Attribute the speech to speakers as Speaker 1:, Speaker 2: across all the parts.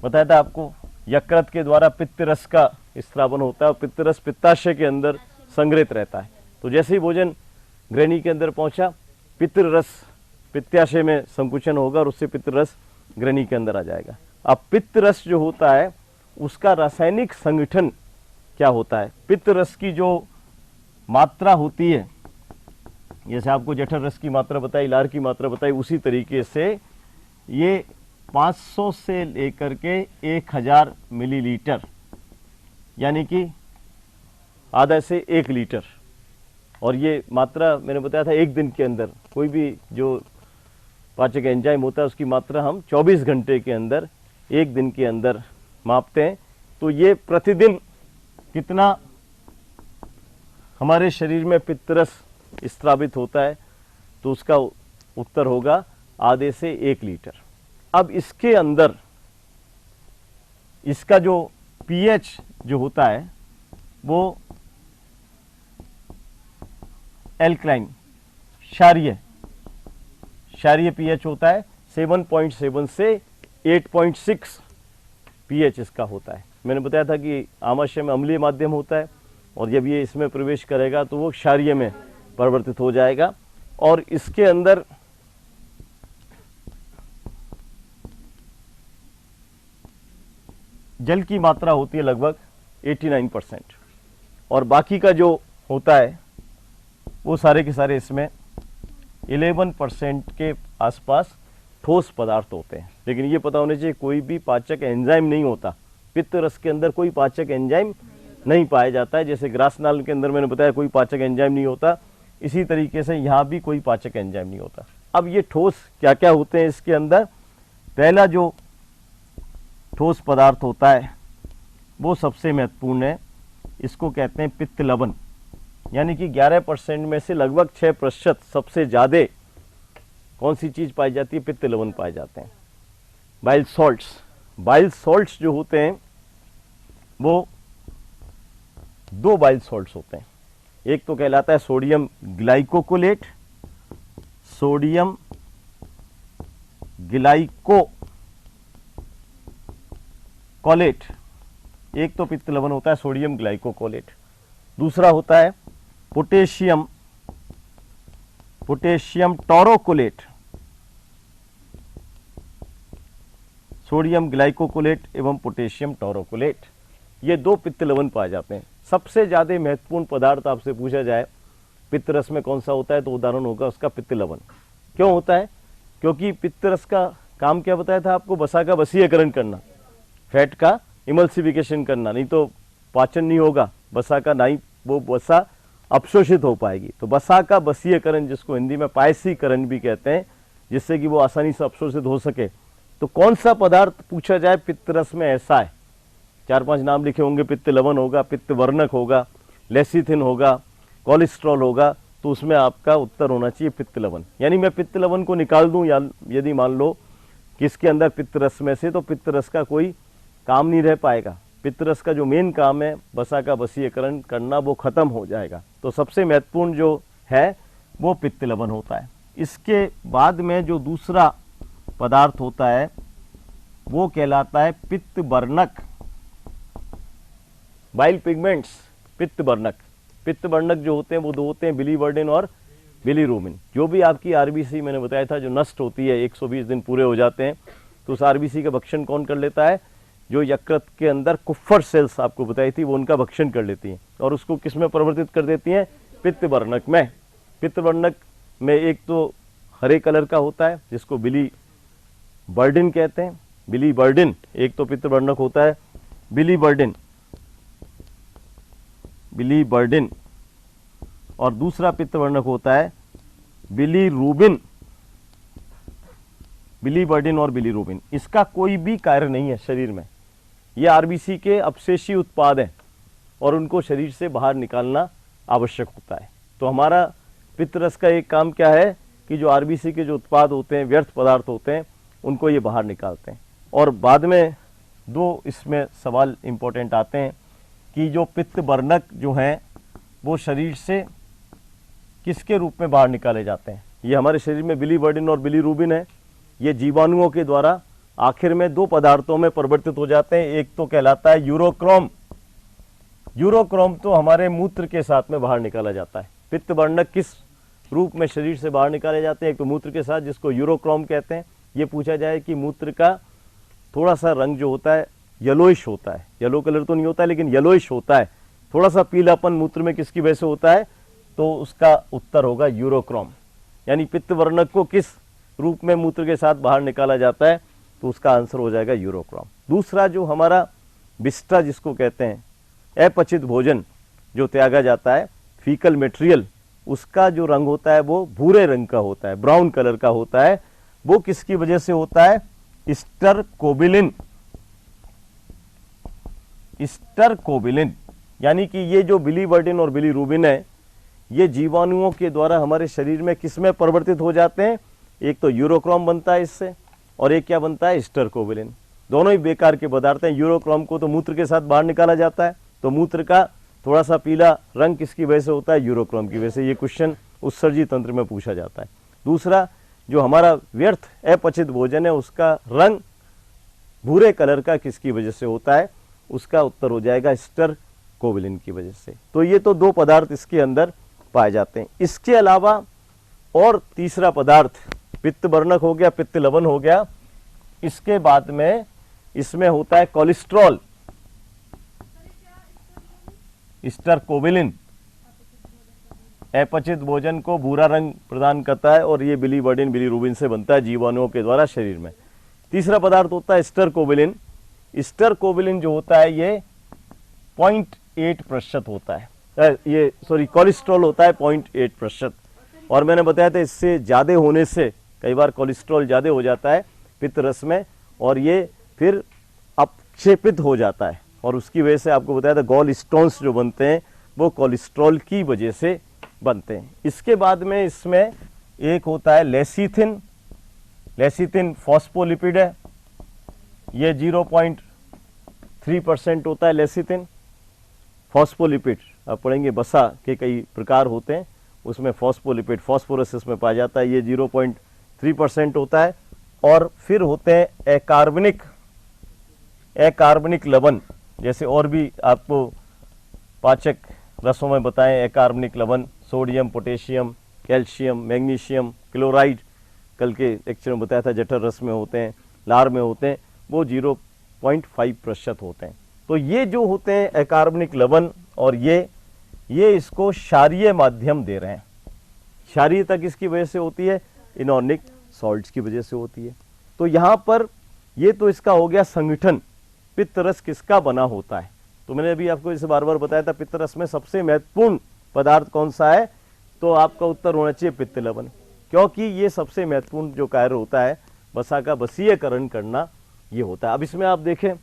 Speaker 1: बताया था आपको, यकृत के द्वारा पित्त रस का स्त्रावन होता है और पित्त रस पित्ताशय के अंदर संग्रहित रहता है। तो जैसे ही भोजन ग्रहणी के अंदर पहुंचा, पित्त रस पित्ताशय में संकुचन होगा और उससे पित्त रस ग्रहणी के अंदर आ जाएगा। अब पित्त रस जो होता है उसका रासायनिक संगठन क्या होता है, पित्त रस की जो मात्रा होती है, जैसे आपको जठर रस की मात्रा बताई, लार की मात्रा बताई, उसी तरीके से ये 500 से लेकर के 1000 मिलीलीटर, यानी कि आधा से 1 लीटर। और ये मात्रा मैंने बताया था एक दिन के अंदर, कोई भी जो पाचक एंजाइम होता है उसकी मात्रा हम 24 घंटे के अंदर, एक दिन के अंदर मापते हैं। तो ये प्रतिदिन कितना हमारे शरीर में पित्तरस स्त्रावित होता है, तो उसका उत्तर होगा आधे से 1 लीटर। अब इसके अंदर इसका जो पीएच जो होता है वो एल्कलाइन क्षारीय पीएच होता है। 7.7 से 8.6 पीएच इसका होता है। मैंने बताया था कि आमाशय में अम्लीय माध्यम होता है और जब ये इसमें प्रवेश करेगा तो वो क्षारीय में परिवर्तित हो जाएगा। और इसके अंदर जल की मात्रा होती है लगभग 89% और बाकी का जो होता है वो सारे के सारे इसमें 11% के आसपास ठोस पदार्थ होते हैं। लेकिन ये पता होना चाहिए कोई भी पाचक एंजाइम नहीं होता, पित्त रस के अंदर कोई पाचक एंजाइम नहीं पाया जाता है। जैसे ग्रासनाल के अंदर मैंने बताया कोई पाचक एंजाइम नहीं होता, इसी तरीके से यहाँ भी कोई पाचक एंजाइम नहीं होता। अब ये ठोस क्या क्या होते हैं इसके अंदर, पहला जो ठोस पदार्थ होता है वो सबसे महत्वपूर्ण है, इसको कहते हैं पित्त लवण, यानी कि 11% में से लगभग 6% सबसे ज़्यादा कौन सी चीज़ पाई जाती है, पित्त लवण पाए जाते हैं। बाइल सॉल्ट्स जो होते हैं वो 2 बाइल सॉल्ट्स होते हैं। एक तो कहलाता है सोडियम ग्लाइकोकोलेट, सोडियम ग्लाइकोकोलेट, एक तो पित्त लवण होता है सोडियम ग्लाइकोकोलेट। दूसरा होता है पोटेशियम टोरोकोलेट, सोडियम ग्लाइकोकोलेट एवं पोटेशियम टोरोकोलेट, ये 2 पित्त लवण पाए जाते हैं। सबसे ज़्यादा महत्वपूर्ण पदार्थ आपसे पूछा जाए पित्त रस में कौन सा होता है, तो उदाहरण होगा उसका पित्त लवण। क्यों होता है, क्योंकि पित्त रस का काम क्या बताया था आपको, वसा का वसीयकरण करना, फैट का इमल्सिफिकेशन करना, नहीं तो पाचन नहीं होगा वसा का, नहीं वो वसा अवशोषित हो पाएगी। तो वसा का वसीयकरण, जिसको हिंदी में पायसीकरण भी कहते हैं, जिससे कि वो आसानी से अवशोषित हो सके। तो कौन सा पदार्थ पूछा जाए पित्त रस में ऐसा है, 4-5 नाम लिखे होंगे, पित्त लवण होगा, पित्त वर्णक होगा, लेसिथिन होगा, कोलेस्ट्रॉल होगा, तो उसमें आपका उत्तर होना चाहिए पित्त लवण। यानी मैं पित्त लवण को निकाल दूं, या यदि मान लो कि इसके अंदर पित्त रस में से, तो पित्त रस का कोई काम नहीं रह पाएगा। पित्त रस का जो मेन काम है वसा का वसीयकरण करना, वो खत्म हो जाएगा। तो सबसे महत्वपूर्ण जो है वो पित्त लवण होता है। इसके बाद में जो दूसरा पदार्थ होता है वो कहलाता है पित्त वर्णक, बाइल पिगमेंट्स, पित्त वर्णक। पित्त वर्णक जो होते हैं वो 2 होते हैं, बिलीवर्डिन और बिलीरूबिन। जो भी आपकी आरबीसी मैंने बताया था जो नष्ट होती है, 120 दिन पूरे हो जाते हैं, तो उस आरबीसी का भक्षण कौन कर लेता है, जो यकृत के अंदर कुफ्फर सेल्स आपको बताई थी वो उनका भक्षण कर लेती हैं और उसको किस में परिवर्तित कर देती हैं, पित्त वर्णक में। पित्त वर्णक में एक तो हरे कलर का होता है जिसको बिलीवर्डिन कहते हैं, बिलीवर्डिन एक तो पित्त वर्णक होता है, बिलीवर्डिन, और दूसरा पित्त वर्णक होता है बिलीरूबिन, बिलीवर्डिन और बिलीरूबिन। इसका कोई भी कार्य नहीं है शरीर में, ये आरबीसी के अपशेषी उत्पाद हैं और उनको शरीर से बाहर निकालना आवश्यक होता है। तो हमारा पित्त रस का एक काम क्या है कि जो आरबीसी के जो उत्पाद होते हैं, व्यर्थ पदार्थ होते हैं, उनको ये बाहर निकालते हैं। और बाद में 2 इसमें सवाल इंपॉर्टेंट आते हैं कि जो पित्त वर्णक जो हैं वो शरीर से किसके रूप में बाहर निकाले जाते हैं। ये हमारे शरीर में बिलीवर्डिन और बिलीरूबिन है, ये जीवाणुओं के द्वारा आखिर में दो पदार्थों में परिवर्तित हो जाते हैं। एक तो कहलाता है यूरोक्रोम। यूरोक्रोम तो हमारे मूत्र के साथ में बाहर निकाला जाता है। पित्त वर्णक किस रूप में शरीर से बाहर निकाले जाते हैं? एक तो मूत्र के साथ, जिसको यूरोक्रोम कहते हैं। ये पूछा जाए कि मूत्र का थोड़ा सा रंग जो होता है येलोइश होता है, येलो कलर तो नहीं होता है लेकिन येलोइश होता है, थोड़ा सा पीलापन मूत्र में किसकी वजह से होता है? तो उसका उत्तर होगा यूरोक्रोम। यानी पित्त वर्णक को किस रूप में मूत्र के साथ बाहर निकाला जाता है? तो उसका आंसर हो जाएगा यूरोक्रोम। दूसरा जो हमारा बिस्टा जिसको कहते हैं, अपचित भोजन जो त्यागा जाता है, फीकल मटेरियल, उसका जो रंग होता है वो भूरे रंग का होता है, ब्राउन कलर का होता है। वो किसकी वजह से होता है? स्टरकोबिलिन। स्टरकोबिलिन यानी कि ये जो बिलीवर्डिन और बिलीरुबिन है, ये जीवाणुओं के द्वारा हमारे शरीर में किसमें परिवर्तित हो जाते हैं? एक तो यूरोक्रोम बनता है इससे, और एक क्या बनता है? स्टरकोबिलिन। दोनों ही बेकार के पदार्थ हैं। यूरोक्रोम को तो मूत्र के साथ बाहर निकाला जाता है, तो मूत्र का थोड़ा सा पीला रंग किसकी वजह से होता है? यूरोक्रोम की वजह से। ये क्वेश्चन उत्सर्जी तंत्र में पूछा जाता है। दूसरा जो हमारा व्यर्थ अपचित भोजन है, उसका रंग भूरे कलर का किसकी वजह से होता है? उसका उत्तर हो जाएगा स्टरकोबिलिन की वजह से। तो ये तो दो पदार्थ इसके अंदर पाए जाते हैं। इसके अलावा और तीसरा पदार्थ पित्त वर्णक हो गया, पित्त लवण हो गया। इसके बाद में इसमें होता है कोलेस्ट्रॉल, स्टरकोबिलिन। अपचित भोजन को भूरा रंग प्रदान करता है और ये बिलीवर्डिन बिलीरुबिन से बनता है जीवाणुओं के द्वारा शरीर में। तीसरा पदार्थ होता है स्टरकोबिलिन। स्टरकोबिलिन जो होता है ये 0.8% होता है। ये सॉरी कोलेस्ट्रॉल होता है 0.8%। और मैंने बताया था इससे ज़्यादा होने से कई बार कोलेस्ट्रॉल ज़्यादा हो जाता है पित्त रस में, और ये फिर अपक्षेपित हो जाता है, और उसकी वजह से आपको बताया था गॉल स्टोन्स जो बनते हैं वो कोलेस्ट्रॉल की वजह से बनते हैं। इसके बाद में इसमें एक होता है लेसिथिन। लेसिथिन फॉस्फोलिपिड है, ये 0.3% होता है लेसिथिन। फॉस्फोलिपिड आप पढ़ेंगे, बसा के कई प्रकार होते हैं, उसमें फॉस्फोलिपिड फॉस्फोरस में पाया जाता है, ये 0.3% होता है। और फिर होते हैं अकार्बनिक लवण, जैसे और भी आपको पाचक रसों में बताएं, अकार्बनिक लवण sodium, potassium, calcium, magnesium, chloride, कल के लेक्चर में बताया था जठर रस में होते हैं, लार में होते हैं, वो 0.5% होते हैं। तो ये जो होते हैं अकार्बनिक लवण, और ये इसको क्षारीय माध्यम दे रहे हैं। क्षारीयता किसकी वजह से होती है? इनऑर्गेनिक सॉल्ट्स की वजह से होती है। तो यहाँ पर ये तो इसका हो गया संगठन, पित्त रस किसका बना होता है। तो मैंने अभी आपको इसे बार बार बताया था, पित्त रस में सबसे महत्वपूर्ण पदार्थ कौन सा है? तो आपका उत्तर होना चाहिए पित्त लवण, क्योंकि ये सबसे महत्वपूर्ण जो कार्य होता है वसा का वसीयकरण करना, ये होता है। अब इसमें आप देखें,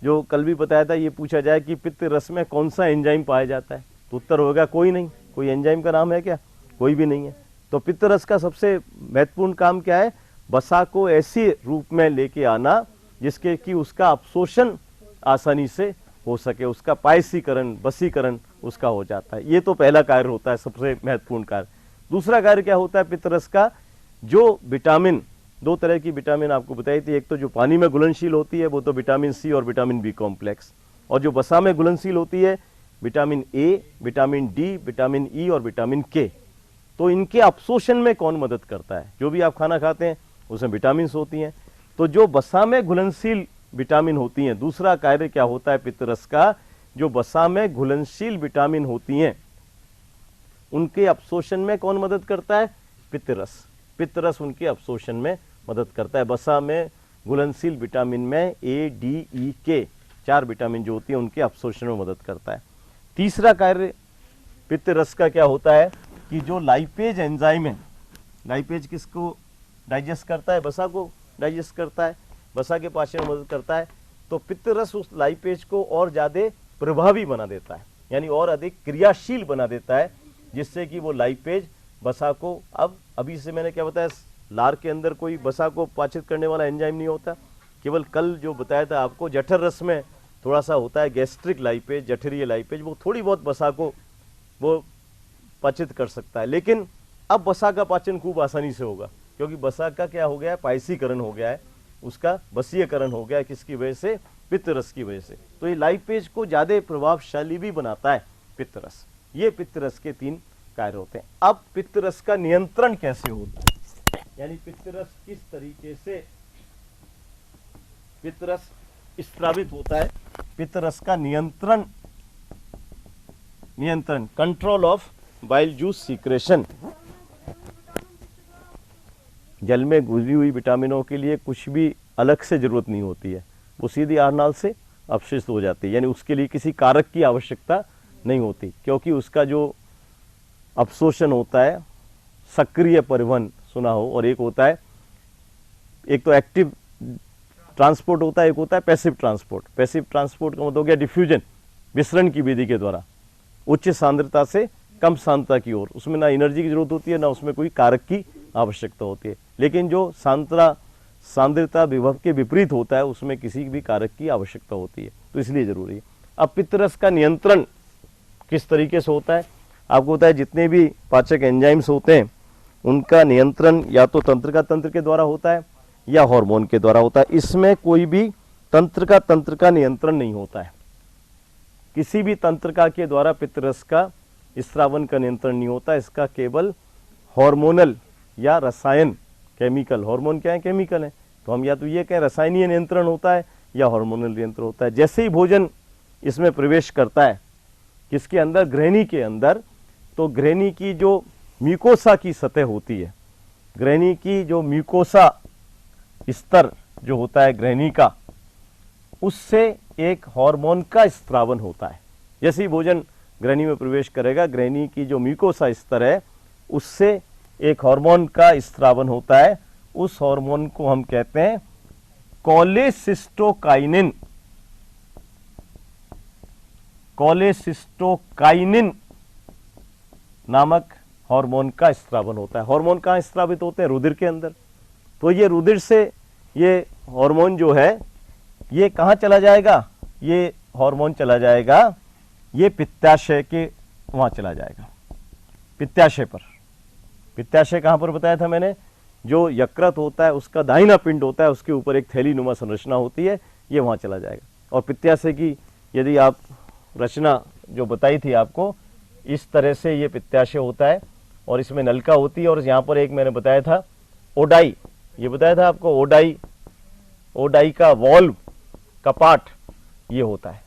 Speaker 1: जो कल भी बताया था, ये पूछा जाए कि पित्त रस में कौन सा एंजाइम पाया जाता है, तो उत्तर होगा कोई नहीं। कोई एंजाइम का नाम है क्या? कोई भी नहीं है। तो पित्त रस का सबसे महत्वपूर्ण काम क्या है? वसा को ऐसे रूप में लेके आना जिसके कि उसका अवशोषण आसानी से हो सके, उसका पायसीकरण, वसीकरण उसका हो जाता है। ये तो पहला कार्य होता है, सबसे महत्वपूर्ण कार्य। दूसरा कार्य क्या होता है पित्त रस का? जो विटामिन, दो तरह की विटामिन आपको बताई थी, एक तो जो पानी में घुलनशील होती है वो तो विटामिन सी और विटामिन बी कॉम्प्लेक्स, और जो वसा में घुलनशील होती है vitamin A, vitamin D, vitamin E और विटामिन के। तो इनके अवशोषण में कौन मदद करता है? जो भी आप खाना खाते हैं उसमें विटामिन होती हैं। तो जो वसा में घुलनशील विटामिन होती हैं, दूसरा कार्य क्या होता है पित्त रस का? जो वसा में घुलनशील विटामिन होती हैं उनके अवशोषण में कौन मदद करता है? पित्त रस। पित्त रस उनके अवशोषण में मदद करता है। वसा में घुलनशील विटामिन में ए, डी, ई, के, 4 विटामिन जो होती है उनके अवशोषण में मदद करता है। तीसरा कार्य पित्त रस का क्या होता है कि जो लाइपेज एंजाइम है, लाइपेज किसको डाइजेस्ट करता है? वसा को डाइजेस्ट करता है, वसा के पाचन में मदद करता है। तो पित्त रस उस लाइपेज को और ज़्यादा प्रभावी बना देता है, यानी और अधिक क्रियाशील बना देता है, जिससे कि वो लाइपेज वसा को, अब अभी से मैंने क्या बताया, लार के अंदर कोई वसा को पाचित करने वाला एंजाइम नहीं होता, केवल कल जो बताया था आपको जठर रस में थोड़ा सा होता है गैस्ट्रिक लाइपेज, जठरीय लाइपेज, वो थोड़ी बहुत वसा को वो पाचित कर सकता है। लेकिन अब वसा का पाचन खूब आसानी से होगा, क्योंकि वसा का क्या हो गया है? पायसीकरण हो गया है। उसका वशीयकरण हो गया, किसकी वजह से? पित्तरस की वजह से। तो ये लाइपेज को ज्यादा प्रभावशाली भी बनाता है पित्तरस। ये पित्तरस के 3 कार्य होते हैं। अब पित्तरस का नियंत्रण कैसे होता है, यानी पित्तरस किस तरीके से पित्तरस स्त्रावित होता है, पित्तरस का नियंत्रण control of bile juice secretion. जल में घुली हुई विटामिनों के लिए कुछ भी अलग से जरूरत नहीं होती है, वो सीधी आहारनाल से अपशिष्ट हो जाती है, यानी उसके लिए किसी कारक की आवश्यकता नहीं होती, क्योंकि उसका जो अवशोषण होता है, सक्रिय परिवहन सुना हो, और एक होता है, एक तो एक्टिव ट्रांसपोर्ट होता है, एक होता है पैसिव ट्रांसपोर्ट। पैसिव ट्रांसपोर्ट का मतलब हो गया डिफ्यूजन, विसरण की विधि के द्वारा उच्च सांद्रता से कम सांद्रता की ओर। उसमें ना एनर्जी की जरूरत होती है, ना उसमें कोई कारक की आवश्यकता होती है। लेकिन जो सांद्रता विभव के विपरीत होता है, उसमें किसी भी कारक की आवश्यकता होती है, तो इसलिए जरूरी है। अब पित्तरस का नियंत्रण किस तरीके से होता है? आपको पता है जितने भी पाचक एंजाइम्स होते हैं उनका नियंत्रण या तो तंत्र के द्वारा होता है या हार्मोन के द्वारा होता है। इसमें कोई भी तंत्र का नियंत्रण नहीं होता है। किसी भी तंत्रिका के द्वारा पित्तरस का स्रावन का नियंत्रण नहीं होता। इसका केवल हार्मोनल या रसायन, केमिकल, हार्मोन क्या है? केमिकल है। तो हम या तो ये कहें रसायनीय नियंत्रण होता है या हार्मोनल नियंत्रण होता है। जैसे ही भोजन इसमें प्रवेश करता है, किसके अंदर? ग्रहणी के अंदर, तो ग्रहणी की जो म्यूकोसा की सतह होती है, ग्रहणी की जो म्यूकोसा स्तर जो होता है ग्रहणी का, उससे एक हार्मोन का स्त्रावन होता है। जैसे ही भोजन ग्रहणी में प्रवेश करेगा, ग्रहणी की जो म्यूकोसा स्तर है उससे एक हार्मोन का स्त्रावन होता है। उस हार्मोन को हम कहते हैं कोलेसिस्टोकाइनिन। कोलेसिस्टोकाइनिन नामक हार्मोन का स्त्रावन होता है। हार्मोन कहाँ स्त्रावित होते हैं? रुधिर के अंदर। तो ये रुधिर से ये हार्मोन जो है ये कहाँ चला जाएगा? ये हार्मोन चला जाएगा, ये पित्ताशय के वहां चला जाएगा, पित्ताशय पर। पित्ताशय कहाँ पर बताया था मैंने? जो यकृत होता है उसका दाहिना पिंड होता है, उसके ऊपर एक थैली नुमा संरचना होती है, ये वहां चला जाएगा। और पित्ताशय की यदि आप रचना जो बताई थी आपको, इस तरह से ये पित्ताशय होता है और इसमें नलिका होती है। और यहाँ पर एक मैंने बताया था ओडाई, ये बताया था आपको ओडाई का वॉल्व, कपाट ये होता है।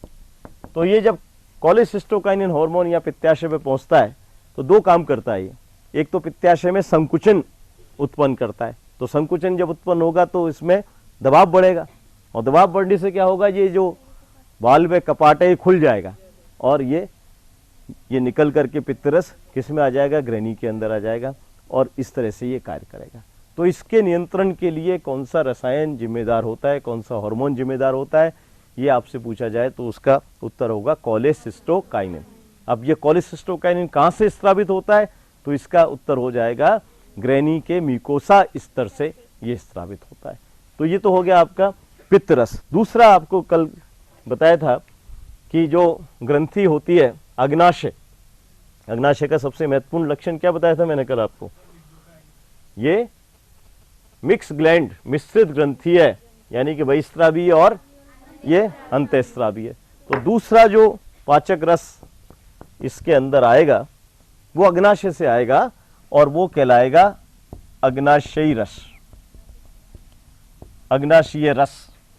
Speaker 1: तो ये जब कोलेसिस्टोकाइनिन हार्मोन या पित्ताशय पे पहुंचता है तो 2 काम करता है ये। एक तो पित्ताशय में संकुचन उत्पन्न करता है, तो संकुचन जब उत्पन्न होगा तो इसमें दबाव बढ़ेगा, और दबाव बढ़ने से क्या होगा? ये जो वाल्व है, कपाट है, ये खुल जाएगा और ये निकल करके पित्तरस किस में आ जाएगा? ग्रहणी के अंदर आ जाएगा, और इस तरह से ये कार्य करेगा। तो इसके नियंत्रण के लिए कौन सा रसायन जिम्मेदार होता है, कौन सा हार्मोन जिम्मेदार होता है, ये आपसे पूछा जाए तो उसका उत्तर होगा कोलेसिस्टोकाइनिन। अब ये कोलेसिस्टोकाइनिन कहाँ से स्रावित होता है? तो इसका उत्तर हो जाएगा ग्रहणी के म्यूकोसा स्तर से ये स्रावित होता है। तो ये तो हो गया आपका पित्तरस। दूसरा आपको कल बताया था कि जो ग्रंथि होती है अग्नाशय, अग्नाशय का सबसे महत्वपूर्ण लक्षण क्या बताया था मैंने कल आपको? ये मिक्स ग्लैंड, मिश्रित ग्रंथि है, यानी कि बहिस्रावी और ये अंतःस्रावी है। तो दूसरा जो पाचक रस इसके अंदर आएगा वो अग्नाशय से आएगा और वो कहलाएगा अग्नाशयी रस, अग्नाशयी रस,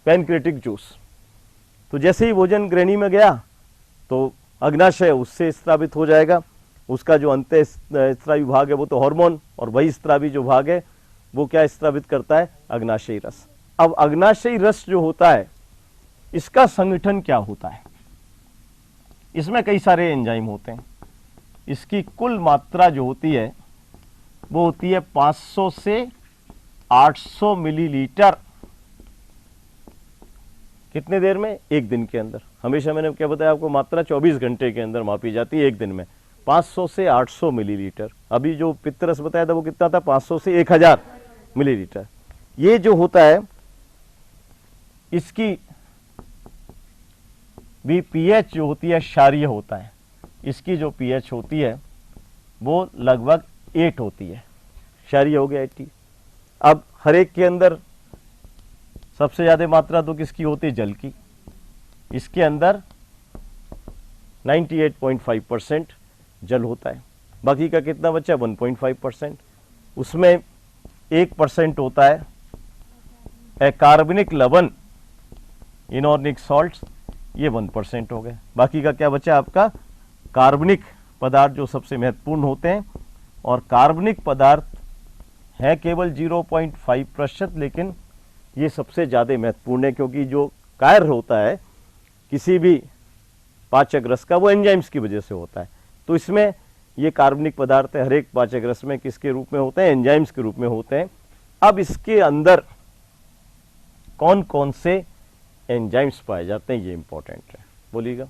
Speaker 1: पैनक्रेटिक जूस। तो जैसे ही भोजन ग्रहणी में गया तो अग्नाशय उससे स्रावित हो जाएगा। उसका जो अंतःस्रावी भाग है वो तो हार्मोन, और बहिस्रावी जो भाग है वो क्या स्रावित करता है? अग्नाशयी रस। अब अग्नाशयी रस जो होता है इसका संगठन क्या होता है? इसमें कई सारे एंजाइम होते हैं। इसकी कुल मात्रा जो होती है वो होती है 500 से 800 मिलीलीटर। कितने देर में? 1 दिन के अंदर। हमेशा मैंने क्या बताया आपको? मात्रा 24 घंटे के अंदर मापी जाती है, 1 दिन में 500 से 800 मिलीलीटर। अभी जो पित्तरस बताया था वो कितना था? 500 से 1000 मिलीलीटर। ये जो होता है इसकी भी पीएच जो होती है क्षारीय होता है। इसकी जो पीएच होती है वो लगभग 8 होती है, क्षारीय हो गया 80। अब हर एक के अंदर सबसे ज्यादा मात्रा तो किसकी होती है? जल की। इसके अंदर 98.5% जल होता है। बाकी का कितना बचा? 1.5%। उसमें 1% होता है कार्बनिक लवण, इनऑर्गेनिक सॉल्ट्स, ये 1% हो गए। बाकी का क्या बचा आपका? कार्बनिक पदार्थ जो सबसे महत्वपूर्ण होते हैं, और कार्बनिक पदार्थ है केवल 0.5%, लेकिन ये सबसे ज़्यादा महत्वपूर्ण है, क्योंकि जो कार्य होता है किसी भी पाचक रस का वो एंजाइम्स की वजह से होता है। तो इसमें ये कार्बनिक पदार्थ हर एक पाचक रस में किसके रूप में होते हैं? एंजाइम्स के रूप में होते हैं। अब इसके अंदर कौन कौन से एंजाइम्स पाए जाते हैं, ये इंपॉर्टेंट है, बोलिएगा।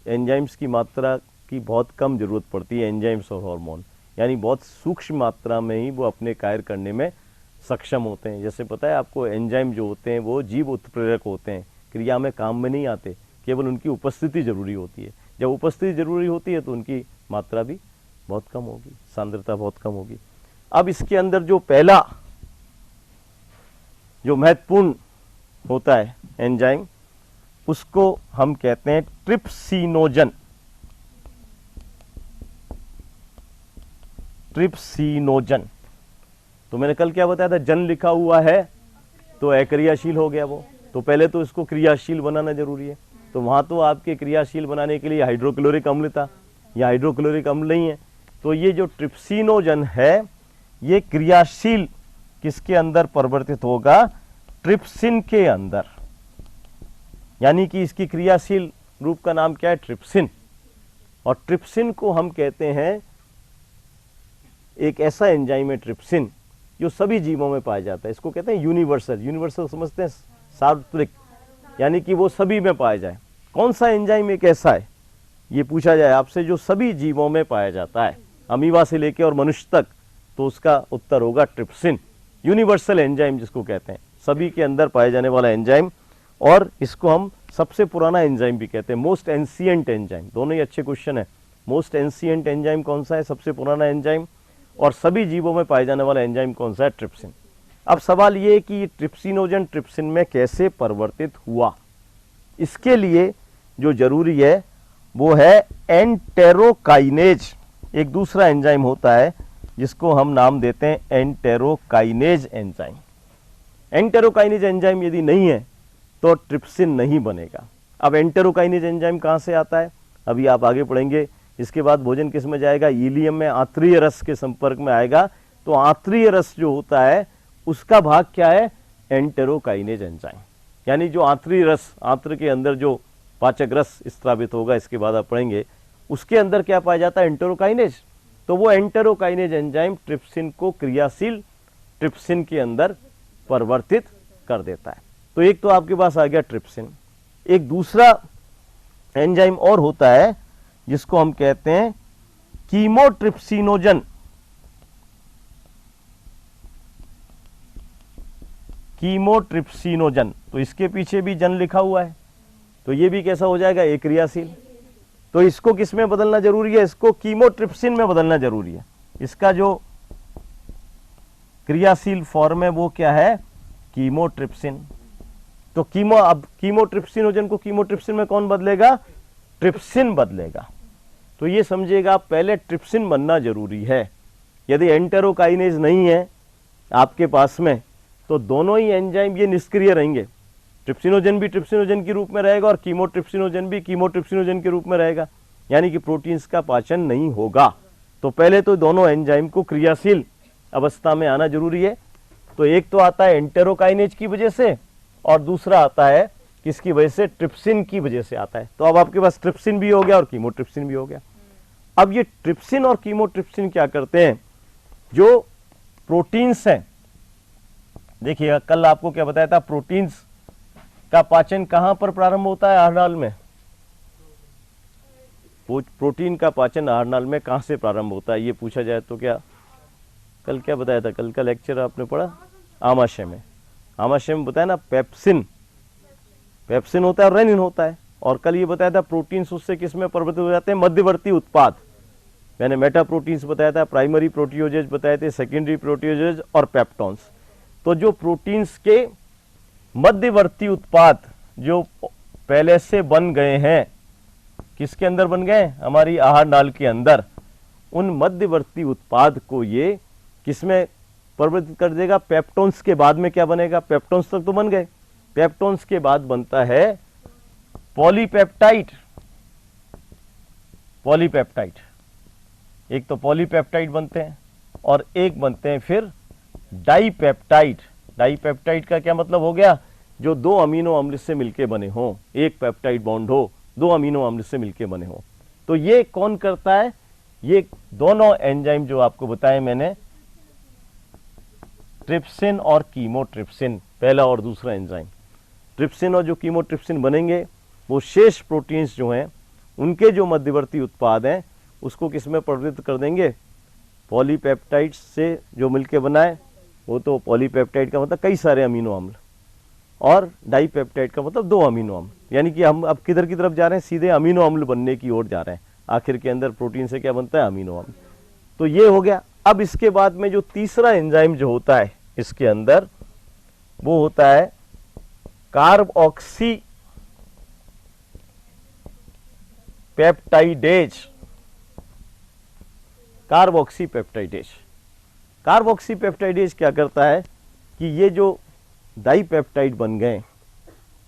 Speaker 1: एंजाइम्स की मात्रा की बहुत कम जरूरत पड़ती है, एंजाइम्स और हार्मोन, यानी बहुत सूक्ष्म मात्रा में ही वो अपने कार्य करने में सक्षम होते हैं। जैसे पता है आपको, एंजाइम जो होते हैं वो जीव उत्प्रेरक होते हैं, क्रिया में काम में नहीं आते, केवल उनकी उपस्थिति जरूरी होती है। जब उपस्थिति जरूरी होती है तो उनकी मात्रा भी बहुत कम होगी, सांद्रता बहुत कम होगी। अब इसके अंदर जो पहला जो महत्वपूर्ण होता है एंजाइम, उसको हम कहते हैं ट्रिप्सिनोजन। ट्रिप्सिनोजन, तो मैंने कल क्या बताया था? जन लिखा हुआ है तो अक्रियाशील हो गया वो, तो पहले तो इसको क्रियाशील बनाना जरूरी है। तो वहां तो आपके क्रियाशील बनाने के लिए हाइड्रोक्लोरिक अम्ल था, या हाइड्रोक्लोरिक अम्ल नहीं है। तो ये जो ट्रिप्सिनोजन है ये क्रियाशील किसके अंदर परिवर्तित होगा? ट्रिप्सिन के अंदर, यानी कि इसकी क्रियाशील रूप का नाम क्या है? ट्रिप्सिन। और ट्रिप्सिन को हम कहते हैं, एक ऐसा एंजाइम है ट्रिप्सिन जो सभी जीवों में पाया जाता है। इसको कहते हैं यूनिवर्सल। यूनिवर्सल समझते हैं? सार्वत्रिक, यानी कि वो सभी में पाया जाए। कौन सा एंजाइम एक ऐसा है, ये पूछा जाए आपसे, जो सभी जीवों में पाया जाता है, अमीबा से लेकर और मनुष्य तक, तो उसका उत्तर होगा ट्रिप्सिन। यूनिवर्सल एंजाइम जिसको कहते हैं, सभी के अंदर पाए जाने वाला एंजाइम। और इसको हम सबसे पुराना एंजाइम भी कहते हैं, मोस्ट एंशिएंट एंजाइम। दोनों ही अच्छे क्वेश्चन है। मोस्ट एंशिएंट एंजाइम कौन सा है? सबसे पुराना एंजाइम। और सभी जीवों में पाए जाने वाला एंजाइम कौन सा है? ट्रिप्सिन। अब सवाल ये कि ट्रिप्सिनोजन ट्रिप्सिन में कैसे परिवर्तित हुआ, इसके लिए जो जरूरी है वो है एंटेरोकाइनेज। एक दूसरा एंजाइम होता है जिसको हम नाम देते हैं एंटेरोकाइनेज एंजाइम। एंटेरोकाइनेज एंजाइम यदि नहीं है तो ट्रिप्सिन नहीं बनेगा। अब एंटेरोकाइनेज एंजाइम कहाँ से आता है, अभी आप आगे पढ़ेंगे। इसके बाद भोजन किस में जाएगा? इलियम में आंत्रीय रस के संपर्क में आएगा। तो आंत्रीय रस जो होता है उसका भाग क्या है? Enterokinase enzyme. यानी जो आंतरिक रस, आंत्र के अंदर जो पाचक रस स्त्रावित होगा, इसके बाद आप पढ़ेंगे, उसके अंदर क्या पाया जाता है? एंटेरोकाइनेज। तो वो एंटेरोकाइनेज एंजाइम ट्रिप्सिन को क्रियाशील ट्रिप्सिन के अंदर परिवर्तित कर देता है। तो एक तो आपके पास आ गया ट्रिप्सिन। एक दूसरा एंजाइम और होता है जिसको हम कहते हैं कीमोट्रिप्सिनोजन। कीमोट्रिप्सिनोजन, तो इसके पीछे भी जन लिखा हुआ है, तो ये भी कैसा हो जाएगा? एक क्रियाशील। तो इसको किस में बदलना जरूरी है? इसको कीमोट्रिप्सिन में बदलना जरूरी है। इसका जो क्रियाशील फॉर्म है वो क्या है? कीमोट्रिप्सिन। तो अब कीमोट्रिप्सिनोजन को कीमोट्रिप्सिन में कौन बदलेगा? ट्रिप्सिन बदलेगा। तो ये समझिएगा, पहले ट्रिप्सिन बनना जरूरी है। यदि एंटेरोकाइनेज नहीं है आपके पास में तो दोनों ही एंजाइम ये निष्क्रिय रहेंगे। ट्रिप्सिनोजन भी ट्रिप्सिनोजन के रूप में रहेगा और कीमोट्रिप्सिनोजन भी कीमोट्रिप्सिनोजन के रूप में रहेगा, यानी कि प्रोटीन्स का पाचन नहीं होगा। तो पहले तो दोनों एंजाइम को क्रियाशील अवस्था में आना जरूरी है। तो एक तो आता है एंटेरोकाइनेज की वजह से और दूसरा आता है किसकी वजह से? ट्रिप्सिन की वजह से आता है। तो अब आपके पास ट्रिप्सिन भी हो गया और कीमोट्रिप्सिन भी हो गया। अब ये ट्रिप्सिन और कीमोट्रिप्सिन क्या करते हैं? जो प्रोटीन्स हैं, देखिएगा कल आपको क्या बताया था, प्रोटीन्स का पाचन कहां पर प्रारंभ होता है? आहार नाल में। प्रोटीन का पाचन आहार नाल में कहां से प्रारंभ होता है? ये पूछा जाए तो क्या कल क्या बताया था? कल का लेक्चर आपने पढ़ा आमाशय में। आमाशय में बताया ना, पेप्सिन, पेप्सिन होता है और रेनिन होता है। और कल ये बताया था प्रोटीन्स उससे किस में परिवर्तित हो जाते हैं? मध्यवर्ती उत्पाद, मैंने मेटा प्रोटीन्स बताया था, प्राइमरी प्रोटियोजेज बताए थे, सेकेंडरी प्रोटियोजेज और पेप्टॉन्स। तो जो प्रोटीन्स के मध्यवर्ती उत्पाद जो पहले से बन गए हैं, किसके अंदर बन गए? हमारी आहार नाल के अंदर। उन मध्यवर्ती उत्पाद को ये किसमें परिवर्तित कर देगा? पेप्टोन्स के बाद में क्या बनेगा? पेप्टोन्स तक तो बन गए, पेप्टोन्स के बाद बनता है पॉलीपेप्टाइड। पॉलीपेप्टाइड, एक तो पॉलीपेप्टाइड बनते हैं और एक बनते हैं फिर डाइपेप्टाइड। डाइपेप्टाइड का क्या मतलब हो गया? जो दो अमीनो अम्ल से मिलके बने हों, एक पेप्टाइड बॉन्ड हो, दो अमीनो अम्ल से मिलके बने हों। तो ये कौन करता है? ये दोनों एंजाइम जो आपको बताए मैंने, ट्रिप्सिन और कीमोट्रिप्सिन, पहला और दूसरा एंजाइम। ट्रिप्सिन और जो कीमोट्रिप्सिन बनेंगे वो शेष प्रोटीन्स जो हैं उनके जो मध्यवर्ती उत्पाद हैं उसको किसमें परिवर्तित कर देंगे? पॉलीपेप्टाइड से जो मिलके बना है वो तो पॉलीपेप्टाइड का मतलब कई सारे अमीनो अम्ल, और डाइपेप्टाइड का मतलब दो अमीनो अम्ल। यानी कि हम अब किधर की तरफ जा रहे हैं? सीधे अमीनो अम्ल बनने की ओर जा रहे हैं। आखिर के अंदर प्रोटीन से क्या बनता है? अमीनो अम्ल। तो ये हो गया। अब इसके बाद में जो तीसरा एंजाइम जो होता है इसके अंदर, वो होता है carboxy peptidase. Carboxy peptidase, carboxy peptidase क्या करता है कि ये जो डाइपेप्टाइड बन गए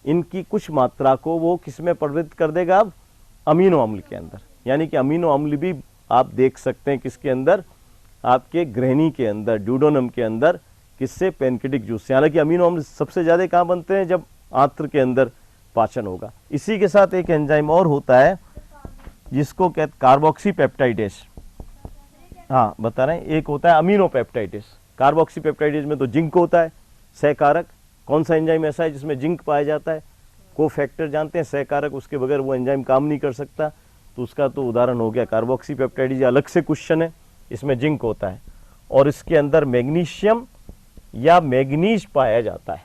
Speaker 1: इनकी कुछ मात्रा को वो किसमें परिवर्तित कर देगा? अब अमीनो अम्ल के अंदर। यानी कि अमीनो अम्ल भी आप देख सकते हैं किसके अंदर? आपके ग्रहणी के अंदर, ड्यूडोनम के अंदर। किससे? पैनक्रियाटिक जूस से। हालांकि अमीनो अम्ल सबसे ज्यादा कहाँ बनते हैं? जब आंत्र के अंदर पाचन होगा। इसी के साथ एक एंजाइम और होता है जिसको कहते कार्बोक्सी पेप्टाइडेज। हाँ बता रहे हैं, एक होता है अमीनो पेप्टाइडेज। कार्बोक्सी पेप्टाइडेज में तो जिंक होता है सहकारक। कौन सा एंजाइम ऐसा है जिसमें जिंक पाया जाता है? कोफैक्टर जानते हैं, सहकारक, उसके बगैर वो एंजाइम काम नहीं कर सकता। तो उसका तो उदाहरण हो गया कार्बोक्सी पेप्टाइडेज। अलग से क्वेश्चन है, इसमें जिंक होता है और इसके अंदर मैग्नीशियम या मैग्नीज पाया जाता है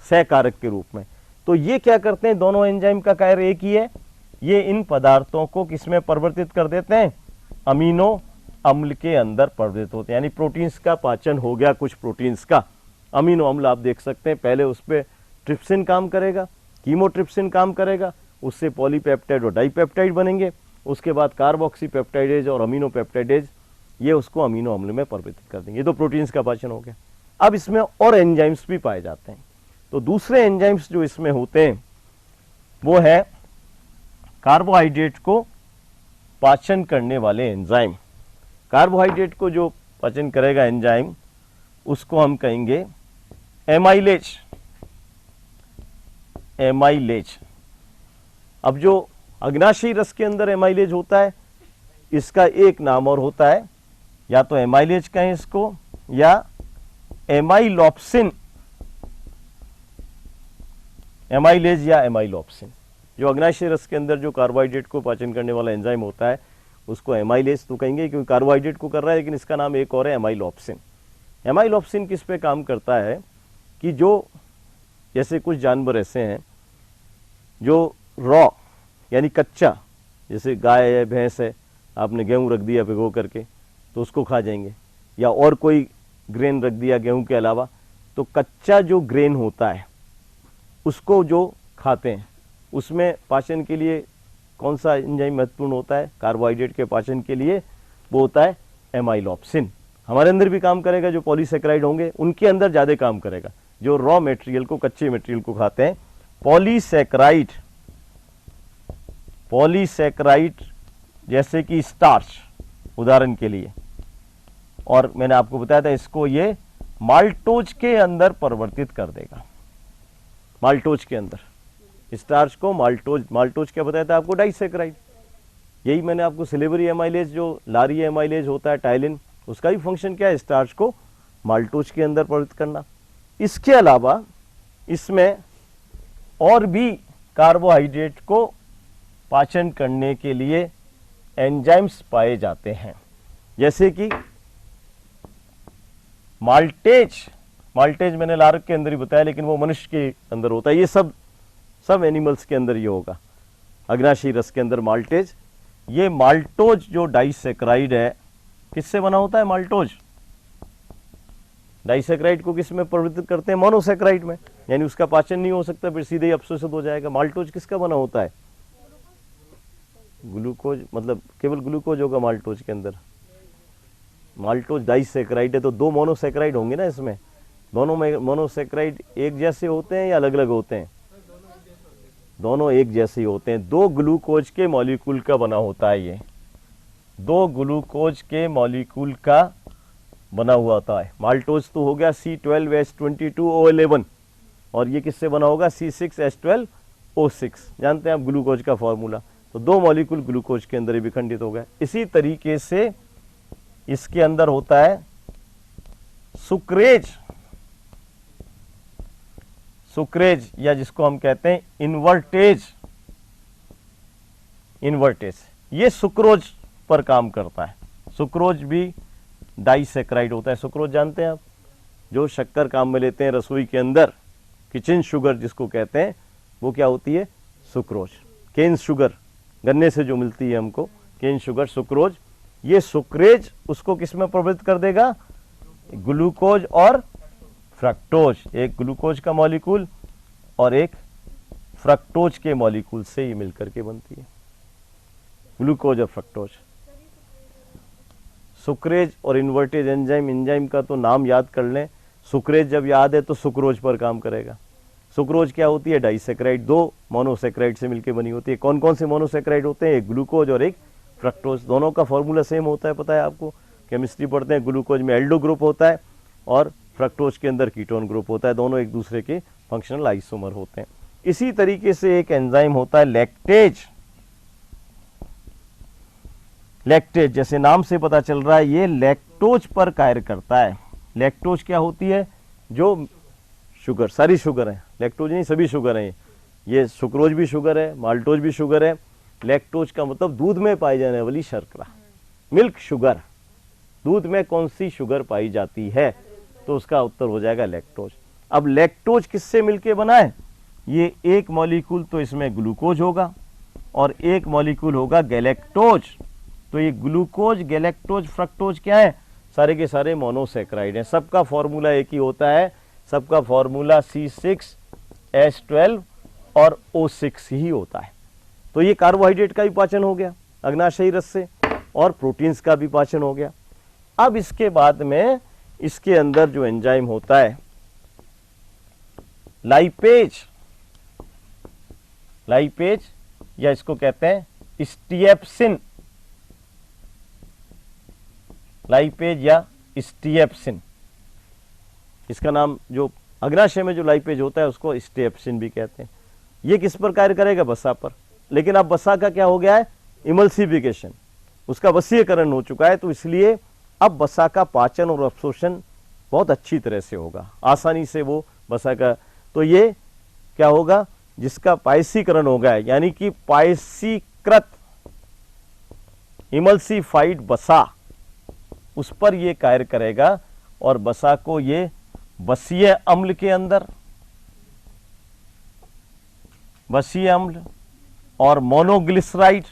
Speaker 1: सहकारक के रूप में। तो ये क्या करते हैं? दोनों एंजाइम का कार्य एक ही है। ये इन पदार्थों को किसमें परिवर्तित कर देते हैं? अमीनो अम्ल के अंदर परिवर्तित होते हैं। यानी प्रोटीन्स का पाचन हो गया। कुछ प्रोटीन्स का अमीनो अम्ल आप देख सकते हैं, पहले उस पर ट्रिप्सिन काम करेगा, कीमोट्रिप्सिन काम करेगा, उससे पॉलीपेप्टाइड और डाइपेप्टाइड बनेंगे। उसके बाद कार्बोक्सी पेप्टाइडेज और अमीनो पेप्टाइडेज ये उसको अमीनो अम्ल में परिवर्तित कर देंगे। ये तो प्रोटीन्स का पाचन हो गया। अब इसमें और एंजाइम्स भी पाए जाते हैं। तो दूसरे एंजाइम्स जो इसमें होते हैं वो है कार्बोहाइड्रेट को पाचन करने वाले एंजाइम। कार्बोहाइड्रेट को जो पाचन करेगा एंजाइम उसको हम कहेंगे एमाइलेज। एमाइलेज। अब जो अग्नाशयी रस के अंदर एमाइलेज होता है इसका एक नाम और होता है, या तो एमाइलेज कहें इसको या एमाइलोप्सिन। एमाइलेज या एमाइलोप्सिन। जो अग्नाशयी रस के अंदर जो कार्बोहाइड्रेट को पाचन करने वाला एंजाइम होता है उसको एमाइलेज तो कहेंगे क्योंकि कार्बोहाइड्रेट को कर रहा है, लेकिन इसका नाम एक और है एमाइलोप्सिन। एमाइलोप्सिन किस पे काम करता है कि जो जैसे कुछ जानवर ऐसे हैं जो रॉ यानी कच्चा, जैसे गाय है, भैंस है, आपने गेहूं रख दिया भिगो करके तो उसको खा जाएंगे, या और कोई ग्रेन रख दिया गेहूं के अलावा, तो कच्चा जो ग्रेन होता है उसको जो खाते हैं उसमें पाचन के लिए कौन सा एंजाइम महत्वपूर्ण होता है? कार्बोहाइड्रेट के पाचन के लिए वो होता है एमाइलोप्सिन। हमारे अंदर भी काम करेगा, जो पॉलीसेकेराइड होंगे उनके अंदर ज़्यादा काम करेगा। जो रॉ मटेरियल को, कच्चे मटेरियल को खाते हैं, पॉलीसेकेराइड, पॉलीसेकेराइड जैसे कि स्टार्च उदाहरण के लिए, और मैंने आपको बताया था इसको ये माल्टोज के अंदर परिवर्तित कर देगा। माल्टोज के अंदर स्टार्च को माल्टोज, माल्टोज क्या बताया था आपको? डाइसेकेराइड। यही मैंने आपको सिलेबरी एमाइलेज, जो लारी एमाइलेज होता है टाइलिन, उसका भी फंक्शन क्या है? स्टार्च को माल्टोज के अंदर परिवर्तित करना। इसके अलावा इसमें और भी कार्बोहाइड्रेट को पाचन करने के लिए एंजाइम्स पाए जाते हैं, जैसे कि माल्टेज। माल्टेज मैंने लारक के अंदर ही बताया, लेकिन वो मनुष्य के अंदर होता है। ये सब एनिमल्स के अंदर ये होगा। अग्नाशयी रस के अंदर माल्टेज, ये माल्टोज जो डाइसैकराइड है किससे बना होता है? माल्टोज डाइसैकराइड को किस में परिवर्तित करते हैं? मोनोसैकराइड में, यानी उसका पाचन नहीं हो सकता, फिर सीधे ही अपशोषित हो जाएगा। माल्टोज किसका बना होता है? ग्लूकोज, मतलब केवल ग्लूकोज होगा माल्टोज के अंदर। माल्टोज डाइसैकराइड है तो दो मोनोसैकराइड होंगे ना इसमें। दोनों में मोनोसैकराइड एक जैसे होते हैं या अलग अलग होते हैं? दोनों एक जैसे ही होते हैं। दो ग्लूकोज के मॉलिक्यूल का बना होता है ये, दो ग्लूकोज के मॉलिक्यूल का बना हुआ होता है। माल्टोज तो हो गया C12H22O11 और ये किससे बना होगा? C6H12O6। जानते हैं आप ग्लूकोज का फॉर्मूला। तो दो मॉलिक्यूल ग्लूकोज के अंदर ही विखंडित हो गए। इसी तरीके से इसके अंदर होता है सुक्रेज, सुक्रेज या जिसको हम कहते हैं इन्वर्टेज। इन्वर्टेज ये सुक्रोज पर काम करता है। सुक्रोज भी डाइसैकराइड होता है। सुक्रोज जानते हैं आप, जो शक्कर काम में लेते हैं रसोई के अंदर, किचन शुगर जिसको कहते हैं, वो क्या होती है? सुक्रोज। केन शुगर गन्ने से जो मिलती है हमको, केन शुगर, सुक्रोज। ये सुक्रेज उसको किस में प्रवृत्त कर देगा? ग्लूकोज और फ्रक्टोज, एक ग्लूकोज का मॉलिक्यूल और एक फ्रक्टोज के मॉलिक्यूल से ही मिलकर के बनती है ग्लूकोज और फ्रक्टोज। सुक्रेज और इन्वर्टेज एंजाइम, एंजाइम का तो नाम याद कर लें। सुक्रेज जब याद है तो सुक्रोज पर काम करेगा। सुक्रोज क्या होती है? डाइसैकराइड, दो मोनोसैकराइड से मिलकर बनी होती है। कौन कौन से मोनोसैकराइड होते हैं? एक ग्लूकोज और एक फ्रक्टोज। दोनों का फॉर्मूला सेम होता है, पता है आपको, केमिस्ट्री पढ़ते हैं। ग्लूकोज में एल्डो ग्रुप होता है और फ्रक्टोज के अंदर कीटोन ग्रुप होता है। दोनों एक दूसरे के फंक्शनल आइसोमर होते हैं। इसी तरीके से एक एंजाइम होता है लैक्टेज। लैक्टेज जैसे नाम से पता चल रहा है ये लैक्टोज पर कार्य करता है। लैक्टोज क्या होती है? जो शुगर, सारी शुगर है, लैक्टोज नहीं सभी शुगर है। ये सुक्रोज भी शुगर है, माल्टोज भी शुगर है। लैक्टोज का मतलब दूध में पाई जाने वाली शर्करा, मिल्क शुगर। दूध में कौन सी शुगर पाई जाती है? तो उसका उत्तर हो जाएगा लैक्टोज। अब लैक्टोज किससे मिलके बना है? ये एक मॉलिक्यूल तो इसमें ग्लूकोज होगा और एक मॉलिक्यूल होगा गैलेक्टोज। तो ये ग्लूकोज, गैलेक्टोज, फ्रक्टोज क्या है? सारे के सारे मोनोसैकराइड हैं। सबका फॉर्मूला एक ही होता है, सबका फॉर्मूला C6H12 और O6 ही होता है। तो ये कार्बोहाइड्रेट का भी पाचन हो गया अग्नाशयी रस से और प्रोटीन्स का भी पाचन हो गया। अब इसके बाद में इसके अंदर जो एंजाइम होता है लाइपेज, लाइपेज या इसको कहते हैं स्टिएप्सिन, लाइपेज या स्टिएप्सिन। इसका नाम जो अग्नाशय में जो लाइपेज होता है उसको स्टिएप्सिन भी कहते हैं। ये किस पर कार्य करेगा? वसा पर। लेकिन अब वसा का क्या हो गया है? इमल्सिफिकेशन, उसका वसीयकरण हो चुका है। तो इसलिए अब वसा का पाचन और अवशोषण बहुत अच्छी तरह से होगा, आसानी से वो वसा का। तो ये क्या होगा? जिसका पायसीकरण हो गया है, यानी कि पायसीकृत इमल्सिफाइड वसा, उस पर ये कार्य करेगा और वसा को ये वसीय अम्ल के अंदर, वसीय अम्ल और मोनोग्लिसराइड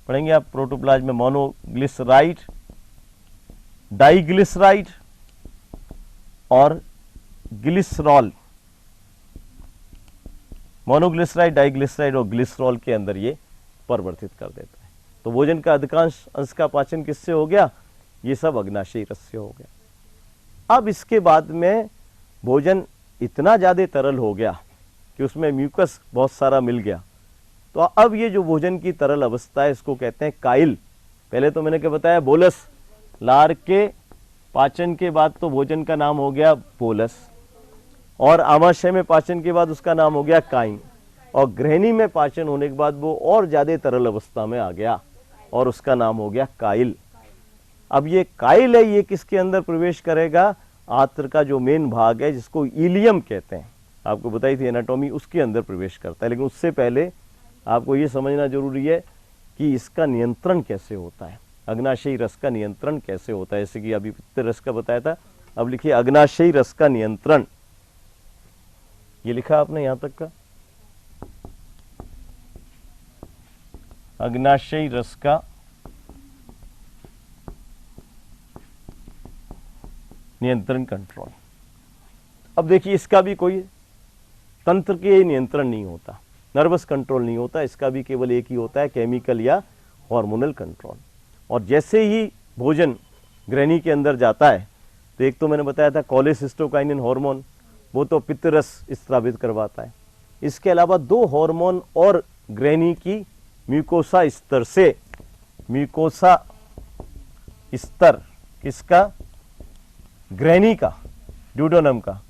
Speaker 1: पढ़ेंगे आप प्रोटोप्लाज्म में, मोनोग्लिसराइड, डाइग्लिसराइड और ग्लिसरॉल, मोनोग्लिसराइड, डाइग्लिसराइड और ग्लिसरॉल के अंदर ये परिवर्तित कर देता है। तो भोजन का अधिकांश अंश का पाचन किससे हो गया? ये सब अग्नाशयी रस से हो गया। अब इसके बाद में भोजन इतना ज्यादा तरल हो गया कि उसमें म्यूकस बहुत सारा मिल गया। तो अब ये जो भोजन की तरल अवस्था है इसको कहते हैं काइल। पहले तो मैंने क्या बताया? बोलस। लार के पाचन के बाद तो भोजन का नाम हो गया बोलस, और आमाशय में पाचन के बाद उसका नाम हो गया काइन, और ग्रहणी में पाचन होने के बाद वो और ज्यादा तरल अवस्था में आ गया और उसका नाम हो गया काइल। अब ये काइल है, ये किसके अंदर प्रवेश करेगा? आंत्र का जो मेन भाग है जिसको इलियम कहते हैं, आपको बताई थी एनाटॉमी, उसके अंदर प्रवेश करता है। लेकिन उससे पहले आपको ये समझना जरूरी है कि इसका नियंत्रण कैसे होता है, अग्नाशयी रस का नियंत्रण कैसे होता है। जैसे कि अभी पित्त रस का बताया था, अब लिखिए अग्नाशयी रस का नियंत्रण। ये लिखा आपने यहां तक का? अग्नाशयी रस का नियंत्रण कंट्रोल। अब देखिए इसका भी कोई तंत्र के नियंत्रण नहीं होता, नर्वस कंट्रोल नहीं होता, इसका भी केवल एक ही होता है, केमिकल या हार्मोनल कंट्रोल। और जैसे ही भोजन ग्रहणी के अंदर जाता है तो एक तो मैंने बताया था कोलेसिस्टोकाइनिन हार्मोन, वो तो पित्त रस स्रावित करवाता है। इसके अलावा दो हार्मोन और ग्रहणी की म्यूकोसा स्तर से, म्यूकोसा स्तर किसका, ग्रहणी का, ड्यूडेनम का,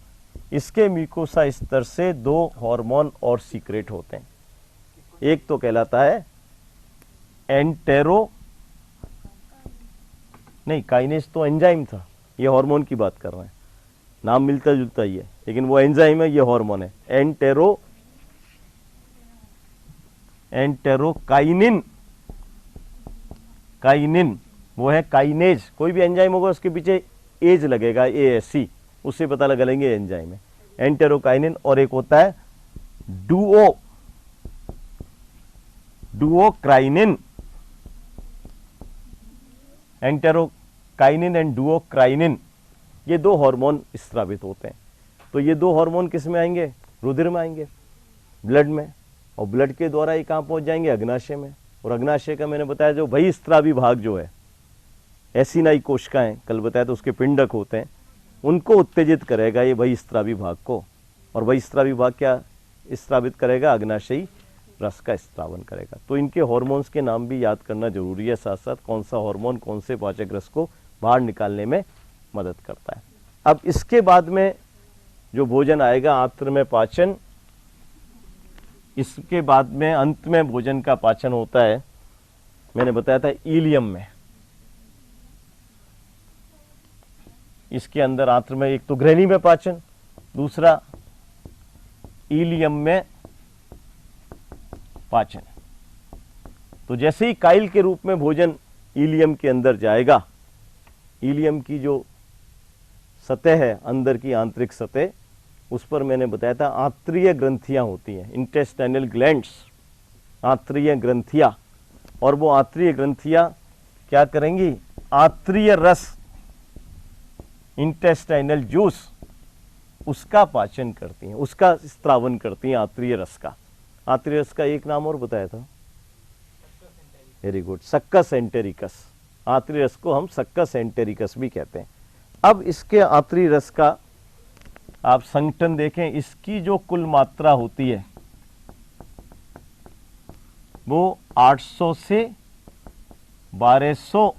Speaker 1: इसके म्यूकोसा स्तर से दो हार्मोन और सीक्रेट होते हैं। एक तो कहलाता है एंटेरो, नहीं काइनेज तो एंजाइम था, ये हार्मोन की बात कर रहे हैं, नाम मिलता जुलता ही है लेकिन वो एंजाइम है, ये हार्मोन है। एंटेरोकाइनिन, काइनिन वो है काइनेज, कोई भी एंजाइम होगा उसके पीछे एज लगेगा, ASC, उससे पता लगा लेंगे एंजाइम है, एंटेरोकाइनिन। और एक होता है डुओक्राइनिन, एंटेरोकाइनिन एंड डुओक्राइनिन, ये दो हार्मोन स्रावित होते हैं। तो ये दो हार्मोन किस में आएंगे, रुधिर में आएंगे, ब्लड में, और ब्लड के द्वारा ये कहाँ पहुंच जाएंगे, अग्नाशय में। और अग्नाशय का मैंने बताया जो बहिस्त्रावी भाग जो है, एसिनाई कोशिकाएं कल बताया तो उसके पिंडक होते हैं, उनको उत्तेजित करेगा ये बहिस्त्रावी भाग को। और बहिस्त्रावी भाग क्या स्रावित करेगा, अग्नाशयी रस का स्त्रावन करेगा। तो इनके हार्मोन्स के नाम भी याद करना जरूरी है, साथ साथ कौन सा हार्मोन कौन से पाचक रस को बाहर निकालने में मदद करता है। अब इसके बाद में जो भोजन आएगा आंत्र में पाचन, इसके बाद में अंत में भोजन का पाचन होता है, मैंने बताया था इलियम में। इसके अंदर आंत्र में एक तो ग्रहणी में पाचन, दूसरा इलियम में पाचन। तो जैसे ही काइल के रूप में भोजन इलियम के अंदर जाएगा, इलियम की जो सतह है अंदर की आंतरिक सतह, उस पर मैंने बताया था आंत्रीय ग्रंथियां होती हैं, इंटेस्टाइनल ग्लैंड्स, आंत्रीय ग्रंथियां। और वो आंत्रीय ग्रंथियां क्या करेंगी, आंत्रीय रस, इंटेस्टाइनल जूस, उसका पाचन करती हैं, उसका स्त्रावन करती हैं आंत्रीय रस का। आंत्रीय रस का एक नाम और बताया था, वेरी गुड, सक्कस एंटेरिकस। आंतरिक रस को हम सक्कस एंटेरिकस भी कहते हैं। अब इसके आंतरिक रस का आप संगठन देखें, इसकी जो कुल मात्रा होती है वो 800 से 1200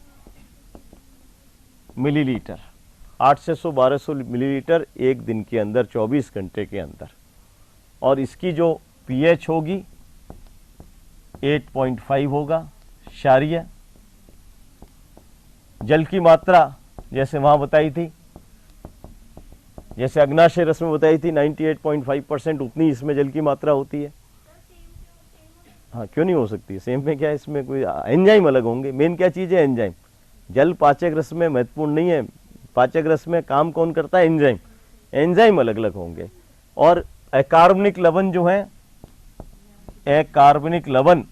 Speaker 1: मिलीलीटर, 800 से 1200 मिलीलीटर एक दिन के अंदर, 24 घंटे के अंदर। और इसकी जो pH होगी 8.5 होगा क्षारीय। जल की मात्रा जैसे वहां बताई थी, जैसे अग्नाशय रस में बताई थी 98.5%, उतनी इसमें जल की मात्रा होती है। हाँ, क्यों नहीं हो सकती, सेम में क्या है, इसमें कोई एंजाइम अलग होंगे। मेन क्या चीज़ है, एंजाइम। जल पाचक रस में महत्वपूर्ण नहीं है, पाचक रस में काम कौन करता है, एंजाइम। एंजाइम अलग अलग होंगे। और अकार्बनिक लवण जो है, अकार्बनिक लवण,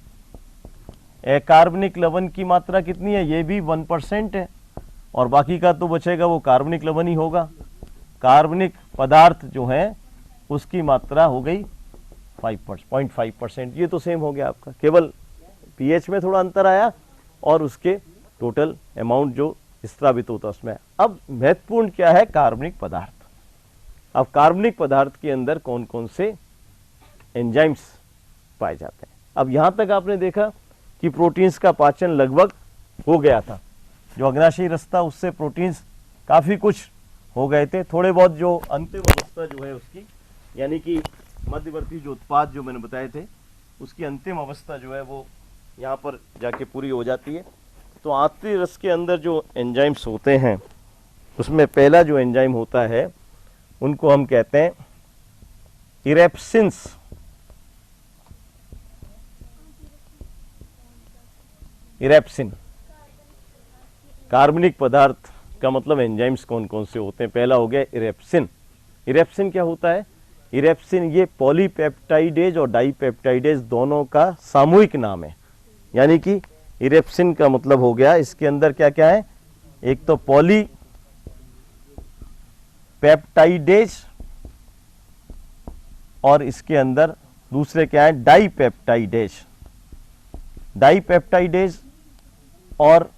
Speaker 1: अकार्बनिक लवण की मात्रा कितनी है, ये भी 1% है। और बाकी का तो बचेगा वो कार्बनिक लवण ही होगा। कार्बनिक पदार्थ जो है उसकी मात्रा हो गई 0.5%। ये तो सेम हो गया आपका, केवल pH में थोड़ा अंतर आया और उसके टोटल अमाउंट जो स्रावित होता उसमें। अब महत्वपूर्ण क्या है, कार्बनिक पदार्थ। अब कार्बनिक पदार्थ के अंदर कौन कौन से एंजाइम्स पाए जाते हैं। अब यहां तक आपने देखा कि प्रोटीन्स का पाचन लगभग हो गया था। जो अग्नाशयी रस था उससे प्रोटीन्स काफ़ी कुछ हो गए थे। थोड़े बहुत जो अंतिम अवस्था जो है उसकी, यानी कि मध्यवर्ती जो उत्पाद जो मैंने बताए थे, उसकी अंतिम अवस्था जो है वो यहाँ पर जाके पूरी हो जाती है। तो आंतरिक रस के अंदर जो एंजाइम्स होते हैं उसमें पहला जो एंजाइम होता है उनको हम कहते हैं इरेप्सिन्स। इरेप्सिन, कार्बनिक पदार्थ का मतलब एंजाइम्स कौन कौन से होते हैं। पहला हो गया इरेप्सिन। इरेप्सिन क्या होता है, इरेप्सिन ये पॉलीपेप्टाइडेज और डाइपेप्टाइडेज दोनों का सामूहिक नाम है। यानी कि इरेप्सिन का मतलब हो गया इसके अंदर क्या क्या है, एक तो पॉली पेप्टाइडेज और इसके अंदर दूसरे क्या है, डाइपेप्टाइडेज। डाइपेप्टाइडेज और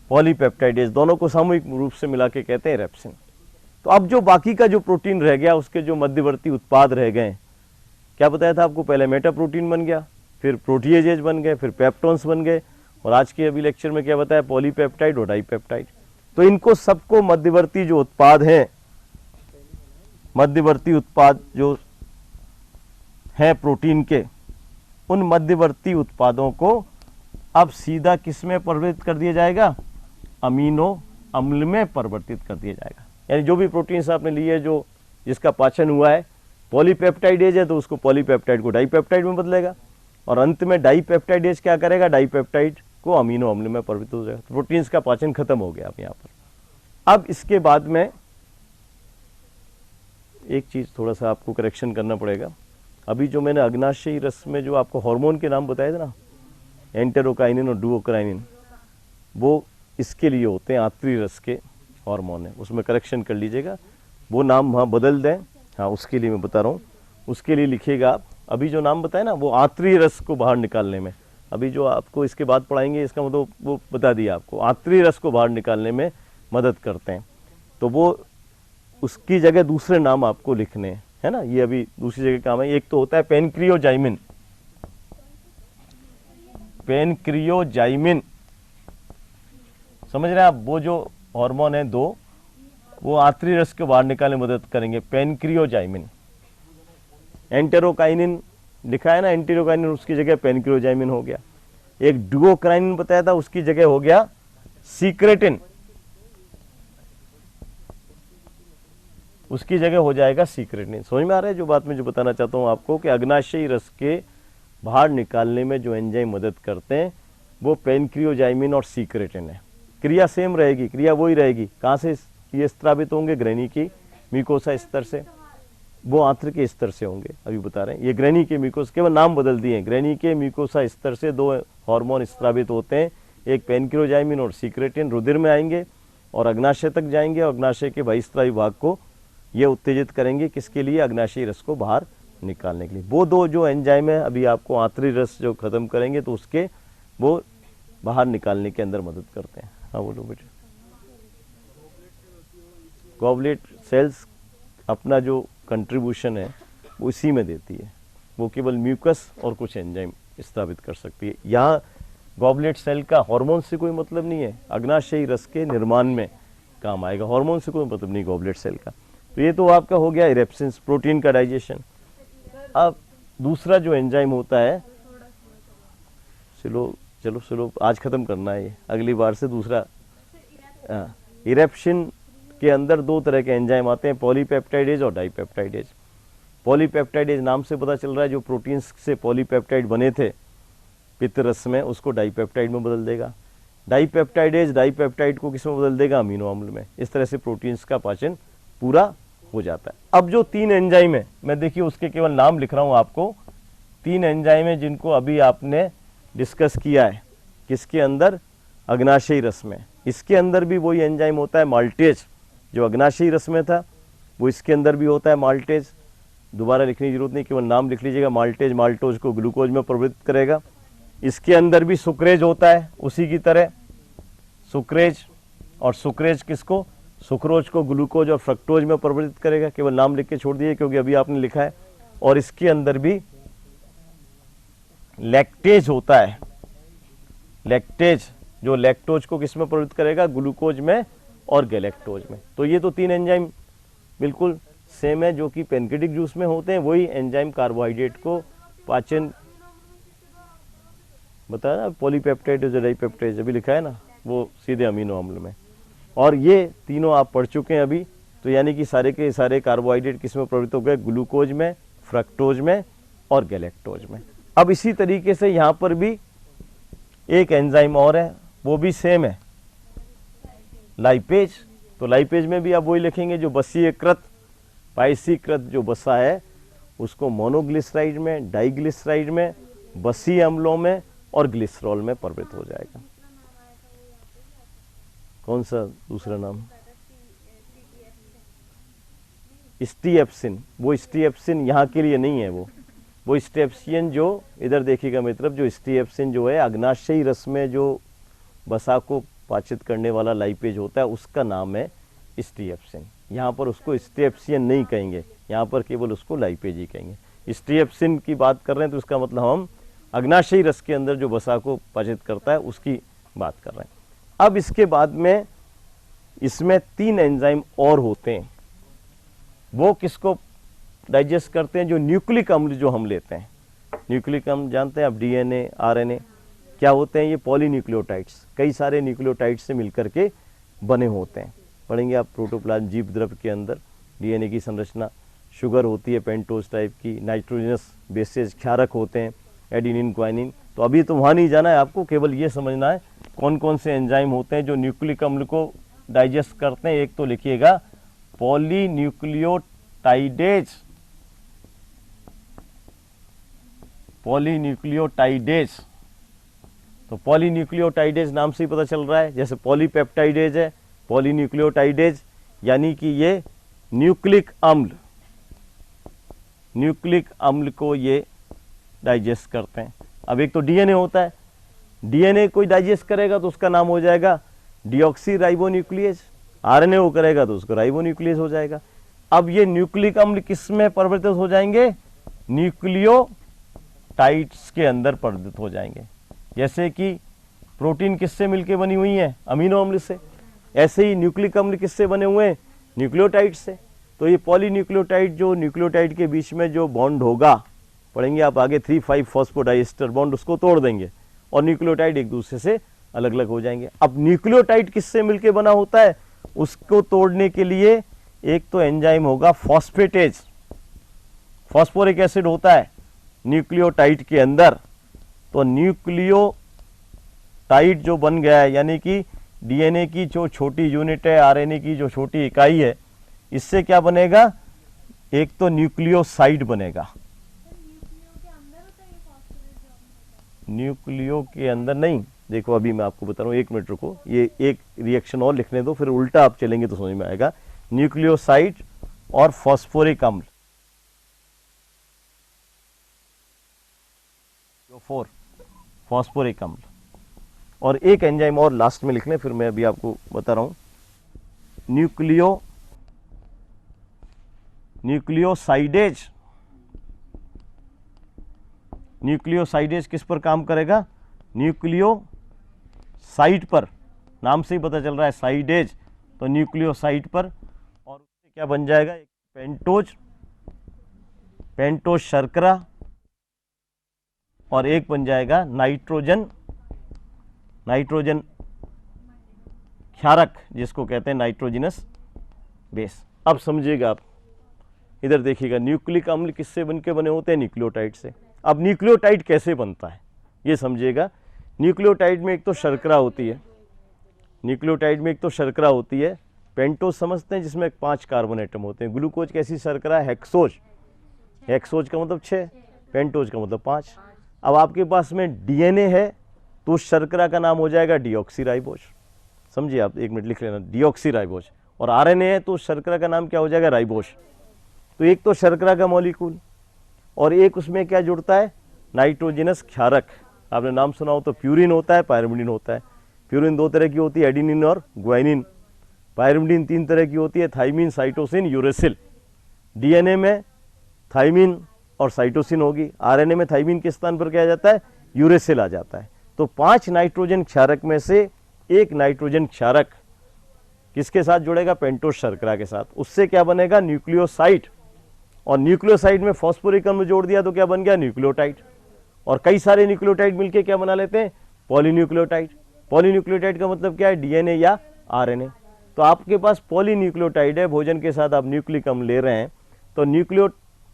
Speaker 1: पॉलीपेप्टाइडेज दोनों को सामूहिक रूप से मिला के कहते हैं इरेप्सिन। तो अब जो बाकी का जो प्रोटीन रह गया उसके जो मध्यवर्ती उत्पाद रह गए, क्या बताया था आपको, पहले मेटा प्रोटीन बन गया, फिर प्रोटीएजेज बन गए, फिर पेप्टोन्स बन गए, और आज के अभी लेक्चर में क्या बताया, पॉलीपेप्टाइड और डाइपेप्टाइड। तो इनको सबको मध्यवर्ती जो उत्पाद हैं, मध्यवर्ती उत्पाद जो हैं प्रोटीन के, उन मध्यवर्ती उत्पादों को अब सीधा किस में परिवर्तित कर दिया जाएगा, अमीनो अम्ल में परिवर्तित कर दिया जाएगा। यानी जो भी प्रोटीन्स आपने लिए जो जिसका पाचन हुआ है, पॉलीपेप्टाइडेज है तो उसको पॉलीपेप्टाइड को डाइपेप्टाइड में बदलेगा, और अंत में डाइपेप्टाइडेज क्या करेगा, डाइपेप्टाइड को अमीनो अम्ल में परिवर्तित हो जाएगा। तो प्रोटीन्स का पाचन खत्म हो गया अब यहाँ पर। अब इसके बाद में एक चीज थोड़ा सा आपको करेक्शन करना पड़ेगा। अभी जो मैंने अग्नाशयी रस में जो आपको हार्मोन के नाम बताए थे ना, एंटेरोकाइनिन और डुओकाइनिन, वो इसके लिए होते हैं, आंतरिक रस के हार्मोन है, उसमें करेक्शन कर लीजिएगा, वो नाम वहाँ बदल दें। हाँ, उसके लिए मैं बता रहा हूँ, उसके लिए लिखिएगा आप अभी जो नाम बताए ना, वो आंतरिक रस को बाहर निकालने में, अभी जो आपको इसके बाद पढ़ाएंगे इसका मतलब वो बता दिया आपको, आंतरिक रस को बाहर निकालने में मदद करते हैं। तो वो उसकी जगह दूसरे नाम आपको लिखने हैं, है ना, ये अभी दूसरी जगह काम है। एक तो होता है पेनक्रियोजाइमिन, पेनक्रियोजाइमिन, समझ रहे हैं आप, वो जो हार्मोन है दो, वो आंतरिक रस को बाहर निकालने में मदद करेंगे, पेनक्रियोजाइमिन। एंटेरोकाइनिन लिखा है ना, एंटेरोकाइनिन, उसकी जगह पेनक्रियोजाइमिन हो गया। एक डुओकाइनिन बताया था, उसकी जगह हो गया सीक्रेटिन, उसकी जगह हो जाएगा सीक्रेटिन। समझ में आ रहा है जो बात मैं जो बताना चाहता हूं आपको, कि अग्नाशयी रस के बाहर निकालने में जो एंजाइम मदद करते हैं वो पेनक्रियोजाइमिन और सीक्रेटिन है। क्रिया सेम रहेगी, क्रिया वही रहेगी। कहाँ से ये स्त्रावित होंगे, ग्रैनी की म्यूकोसा स्तर से, वो आंत्र के स्तर से होंगे, अभी बता रहे हैं। ये ग्रैनी के म्यूकोसा, केवल नाम बदल दिए, ग्रैनी के म्यूकोसा स्तर से दो हार्मोन स्त्रावित होते हैं, एक पेनक्रियोजाइमिन और सीक्रेटिन, रुधिर में आएंगे और अग्नाशय तक जाएंगे, और अग्नाशय के बहिस्त्रावी भाग को ये उत्तेजित करेंगे, किसके लिए, अग्नाशयी रस को बाहर निकालने के लिए। वो दो जो एंजाइम है अभी आपको आंतरिक रस जो खत्म करेंगे तो उसके वो बाहर निकालने के अंदर मदद करते हैं। हाँ बोलो बेटे। गॉबलेट सेल्स अपना जो कंट्रीब्यूशन है वो इसी में देती है, वो केवल म्यूकस और कुछ एंजाइम स्थापित कर सकती है। यहाँ गॉबलेट सेल का हार्मोन से कोई मतलब नहीं है, अग्नाशयी रस के निर्माण में काम आएगा, हार्मोन से कोई मतलब नहीं गॉबलेट सेल का। तो ये तो आपका हो गया इरेप्सिन्स, प्रोटीन का डाइजेशन। अब दूसरा जो एंजाइम होता है, चलो आज खत्म करना है ये, अगली बार से दूसरा। इरेप्सिन के अंदर दो तरह के एंजाइम आते हैं, पॉलीपेप्टाइडेज और डाइपेप्टाइडेज। पॉलीपेप्टाइडेज नाम से पता चल रहा है जो प्रोटीन्स से पॉलीपेप्टाइड बने थे पित्त रस में, उसको डाइपेप्टाइड में बदल देगा। डाइपेप्टाइडेज डाइपेप्टाइड को किस में बदल देगा, अमीनो अम्ल में। इस तरह से प्रोटीन्स का पाचन पूरा हो जाता है। अब जो तीन एंजाइम है, मैं देखिए उसके केवल नाम लिख रहा हूं आपको, तीन एंजाइम है जिनको अभी आपने डिस्कस किया है, किसके अंदर, अग्नाशयी रस में। इसके अंदर भी वही एंजाइम होता है माल्टेज, जो अग्नाशयी रस में था वो इसके अंदर भी होता है माल्टेज। दोबारा लिखने की जरूरत नहीं, केवल नाम लिख लीजिएगा, माल्टेज माल्टोज को ग्लूकोज में परिवर्तित करेगा। इसके अंदर भी सुक्रेज होता है उसी की तरह, सुक्रेज, और सुक्रेज किसको, सुक्रोज को ग्लूकोज और फ्रक्टोज में परिवर्तित करेगा। केवल नाम लिख के छोड़ दिए क्योंकि अभी आपने लिखा है। और इसके अंदर भी लैक्टेज होता है, लैक्टेज जो लैक्टोज को किस में परिवर्तित करेगा, ग्लूकोज में और गैलेक्टोज में। तो ये तो तीन एंजाइम बिल्कुल सेम है जो कि पेनक्रेटिक जूस में होते हैं। वही एंजाइम कार्बोहाइड्रेट को पाचन, बताया ना, पॉलीपेप्टाइड और डाइपेप्टाइड अभी लिखा है ना, वो सीधे अमीनो अम्ल में। और ये तीनों आप पढ़ चुके हैं अभी, तो यानी कि सारे के सारे कार्बोहाइड्रेट किस में प्रवृत्त हो गए, ग्लूकोज में, फ्रक्टोज में और गैलेक्टोज में। अब इसी तरीके से यहाँ पर भी एक एंजाइम और है, वो भी सेम है, लाइपेज। तो लाइपेज में भी आप वही लिखेंगे, जो बसीयकृत पाइसीकृत जो बसा है उसको मोनोग्लिसराइड में, डाइग्लिसराइड में, बसीय अम्लों में और ग्लिसरॉल में परिवर्तित हो जाएगा। कौन सा दूसरा नाम? स्टीएप्सिन। वो स्टीएप्सिन यहाँ के लिए नहीं है, वो स्टीएप्सिन जो इधर देखिएगा मेरी तरफ, जो स्टीएप्सिन जो है अग्नाशयी रस में जो वसा को पाचित करने वाला लाइपेज होता है उसका नाम है स्टीएप्सिन। यहाँ पर उसको स्टीएप्सिन नहीं कहेंगे, यहाँ पर केवल उसको लाइपेज ही कहेंगे। स्टीएप्सिन की बात कर रहे हैं तो इसका मतलब हम अग्नाशयी रस के अंदर जो वसा को पाचित करता है उसकी बात कर रहे हैं। अब इसके बाद में इसमें 3 एंजाइम और होते हैं, वो किसको डाइजेस्ट करते हैं? जो न्यूक्लिक अम्ल जो हम लेते हैं, न्यूक्लिक अम्ल जानते हैं आप, डीएनए, आरएनए, क्या होते हैं ये? पॉलीन्यूक्लियोटाइड्स, कई सारे न्यूक्लियोटाइड्स से मिलकर के बने होते हैं। पढ़ेंगे आप प्रोटोप्लाज्म जीव द्रव के अंदर डीएनए की संरचना। शुगर होती है पेंटोज टाइप की, नाइट्रोजनस बेसेज क्षारक होते हैं, एडिनिन, ग्वानिन। तो अभी तो वहाँ नहीं जाना है आपको, केवल ये समझना है कौन कौन से एंजाइम होते हैं जो न्यूक्लिक अम्ल को डाइजेस्ट करते हैं। एक तो लिखिएगा पॉलीन्यूक्लियोटाइडेज, पॉलीन्यूक्लियोटाइडेज। तो पॉलीन्यूक्लियोटाइडेज नाम से ही पता चल रहा है, जैसे पॉलीपेप्टाइडेज है, पॉलीन्यूक्लियोटाइडेज, यानी कि ये न्यूक्लिक अम्ल को ये डाइजेस्ट करते हैं। अब एक तो डीएनए होता है, डीएनए कोई डाइजेस्ट करेगा तो उसका नाम हो जाएगा डीऑक्सी राइबोन्यूक्लियेज, आरएनए वो करेगा तो उसको राइबोन्यूक्लियेज हो जाएगा। अब ये न्यूक्लिक अम्ल किस में परिवर्तित हो जाएंगे? न्यूक्लियोटाइड्स के अंदर परिवर्तित हो जाएंगे। जैसे कि प्रोटीन किससे मिलके बनी हुई है? अमीनो अम्ल से। ऐसे ही न्यूक्लिक अम्ल किससे बने हुए हैं? न्यूक्लियोटाइड से। तो ये पॉलीन्यूक्लियोटाइड जो न्यूक्लियोटाइड के बीच में जो बॉन्ड होगा, पढ़ेंगे आप आगे, 3,5 फॉस्फोडाइएस्टर बॉन्ड, उसको तोड़ देंगे और न्यूक्लियोटाइड एक दूसरे से अलग अलग हो जाएंगे। अब न्यूक्लियोटाइड किससे मिलके बना होता है? उसको तोड़ने के लिए एक तो एंजाइम होगा फॉस्फेटेज, फॉस्फोरिक एसिड होता है न्यूक्लियोटाइड के अंदर। तो न्यूक्लियोटाइड जो बन गया है, यानी कि डीएनए की जो छोटी यूनिट है, आरएनए की जो छोटी इकाई है, इससे क्या बनेगा? एक तो न्यूक्लियोसाइड बनेगा। न्यूक्लियो के अंदर नहीं, देखो अभी मैं आपको बता रहा हूँ, 1 मिनट रुको, ये एक रिएक्शन और लिखने दो, फिर उल्टा आप चलेंगे तो समझ में आएगा। न्यूक्लियोसाइड और फॉस्फोरिक अम्ल, 4 फॉस्फोरिक अम्ल, और एक एंजाइम और लास्ट में लिख लें, फिर मैं अभी आपको बता रहा हूँ। न्यूक्लियोसाइडेज। न्यूक्लियोसाइडेज किस पर काम करेगा? न्यूक्लियोसाइड पर, नाम से ही पता चल रहा है साइडेज, तो न्यूक्लियोसाइड पर। और उससे क्या बन जाएगा? एक पेंटोज शर्करा, और एक बन जाएगा नाइट्रोजन क्षारक, जिसको कहते हैं नाइट्रोजिनस बेस। अब समझिएगा आप, इधर देखिएगा, न्यूक्लिक अम्ल किससे बनके बने होते हैं? न्यूक्लियोटाइड से। अब न्यूक्लियोटाइड कैसे बनता है ये समझिएगा। न्यूक्लियोटाइड में एक तो शर्करा होती है, न्यूक्लियोटाइड में एक तो शर्करा होती है, पेंटोज समझते हैं, जिसमें 5 कार्बन एटम होते हैं। ग्लूकोज कैसी शर्करा? हेक्सोज, हेक्सोज का मतलब 6, पेंटोज का मतलब 5। अब आपके पास में डीएनए है तो उस शर्करा का नाम हो जाएगा डीऑक्सीराइबोज। समझिए आप, 1 मिनट लिख लेना, डीऑक्सीराइबोज। और आरएनए है तो उस शर्करा का नाम क्या हो जाएगा? राइबोज। तो एक तो शर्करा का मॉलिक्यूल, और एक उसमें क्या जुड़ता है? नाइट्रोजिनस क्षारक। आपने नाम सुना हो तो प्यूरिन होता है, पायरिमिडिन होता है। प्यूरिन 2 तरह की होती है, एडिनिन और ग्वानिन। पायरिमिडिन 3 तरह की होती है, थाइमिन, साइटोसिन, यूरेसिल। डीएनए में थाइमिन और साइटोसिन होगी, आरएनए में थाइमिन के स्थान पर क्या आ जाता है? यूरेसिल आ जाता है। तो 5 नाइट्रोजन क्षारक में से एक नाइट्रोजन क्षारक किसके साथ जुड़ेगा? पेंटोज शर्करा के साथ। उससे क्या बनेगा? न्यूक्लियोसाइड। और न्यूक्लियोसाइड में फॉस्फोरिक अम्ल जोड़ दिया तो क्या बन गया? न्यूक्लियोटाइड। और कई सारे न्यूक्लियोटाइड मिलके क्या बना लेते हैं? पॉलीन्यूक्लियोटाइड। पॉलीन्यूक्लियोटाइड का मतलब क्या है? डीएनए या आरएनए। तो आपके पास पॉलीन्यूक्लियोटाइड है, भोजन के साथ आप न्यूक्लिक अम्ल ले रहे हैं, तो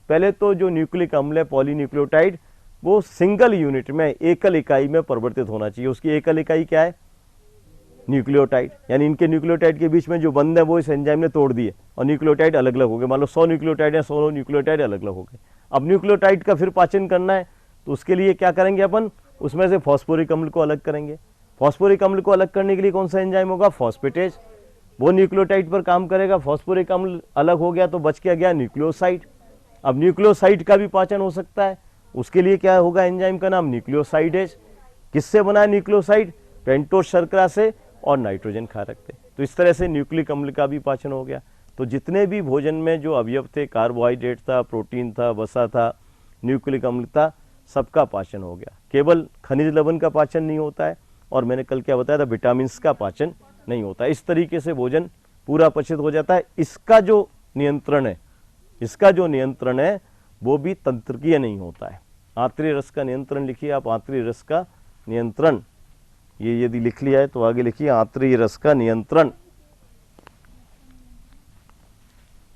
Speaker 1: पहले तो जो न्यूक्लिक अम्ल है पॉलीन्यूक्लियोटाइड, वो सिंगल यूनिट में, एकल इकाई में परिवर्तित होना चाहिए। उसकी एकल इकाई क्या है? न्यूक्लियोटाइड। यानी इनके न्यूक्लियोटाइड के बीच में जो बंध है वो इस एंजाइम ने तोड़ दिए और न्यूक्लियोटाइड अलग अलग हो गए। मान लो 100 न्यूक्लियोटाइड है, 100 न्यूक्लियोटाइड अलग अलग हो गए। अब न्यूक्लियोटाइड का फिर पाचन करना है तो उसके लिए क्या करेंगे अपन? उसमें से फॉस्फोरिक अम्ल को अलग करेंगे। फॉस्फोरिक अम्ल को अलग करने के लिए कौन सा एंजाइम होगा? फॉस्फेटेज। वो न्यूक्लियोटाइड पर काम करेगा, फॉस्फोरिक अम्ल अलग हो गया तो बच क्या गया? न्यूक्लियोसाइड। अब न्यूक्लियोसाइड का भी पाचन हो सकता है, उसके लिए क्या होगा? एंजाइम का नाम न्यूक्लियोसाइडेज। किससे बना है न्यूक्लियोसाइड? पेंटोस शर्करा से और नाइट्रोजन क्षारक से। तो इस तरह से न्यूक्लिक अम्ल का भी पाचन हो गया। तो जितने भी भोजन में जो अवयव थे, कार्बोहाइड्रेट था, प्रोटीन था, वसा था, न्यूक्लिक अम्ल था, सबका पाचन हो गया। केवल खनिज लवण का पाचन नहीं होता है, और मैंने कल क्या बताया था, विटामिन का पाचन नहीं होता। इस तरीके से भोजन पूरा पचित हो जाता है। इसका जो नियंत्रण है वो भी तंत्रिकीय नहीं होता है। आंतरिक रस का नियंत्रण लिखिए आप, आंतरिक रस का नियंत्रण, ये यदि लिख लिया है तो आगे लिखिए आंतरिक रस का नियंत्रण।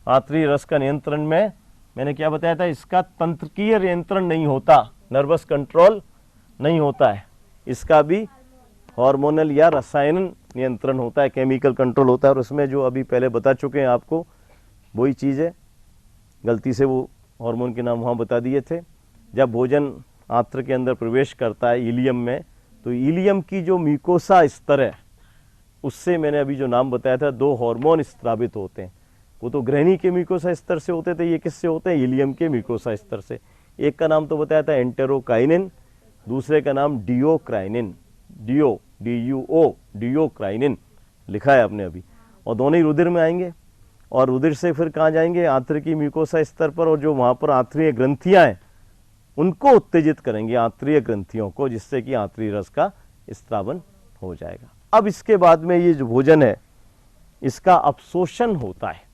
Speaker 1: आंतरिक रस का नियंत्रण में मैंने क्या बताया था, इसका तंत्रिकीय नियंत्रण नहीं होता, नर्वस कंट्रोल नहीं होता है। इसका भी हार्मोनल या रसायन नियंत्रण होता है, केमिकल कंट्रोल होता है। और उसमें जो अभी पहले बता चुके हैं आपको वही चीज़ है, गलती से वो हार्मोन के नाम वहाँ बता दिए थे। जब भोजन आंत्र के अंदर प्रवेश करता है इलियम में, तो इलियम की जो म्यूकोसा स्तर है उससे मैंने अभी जो नाम बताया था, 2 हार्मोन स्रावित होते हैं। वो तो ग्रहणी के म्यूकोसा स्तर से होते थे, ये किससे होते हैं? इलियम के म्यूकोसा स्तर से। एक का नाम तो बताया था एंटेरोकाइनिन, दूसरे का नाम डियोक्राइनिन, डियोक्राइनिन लिखा है आपने अभी। और दोनों ही रुधिर में आएंगे, और रुधिर से फिर कहाँ जाएंगे? आंत्र की म्यूकोसा स्तर पर, और जो वहाँ पर आंतरिक ग्रंथियाँ हैं उनको उत्तेजित करेंगे, आंतरिक ग्रंथियों को, जिससे कि आंतरिक रस का स्त्रावन हो जाएगा। अब इसके बाद में ये जो भोजन है इसका अपशोषण होता है।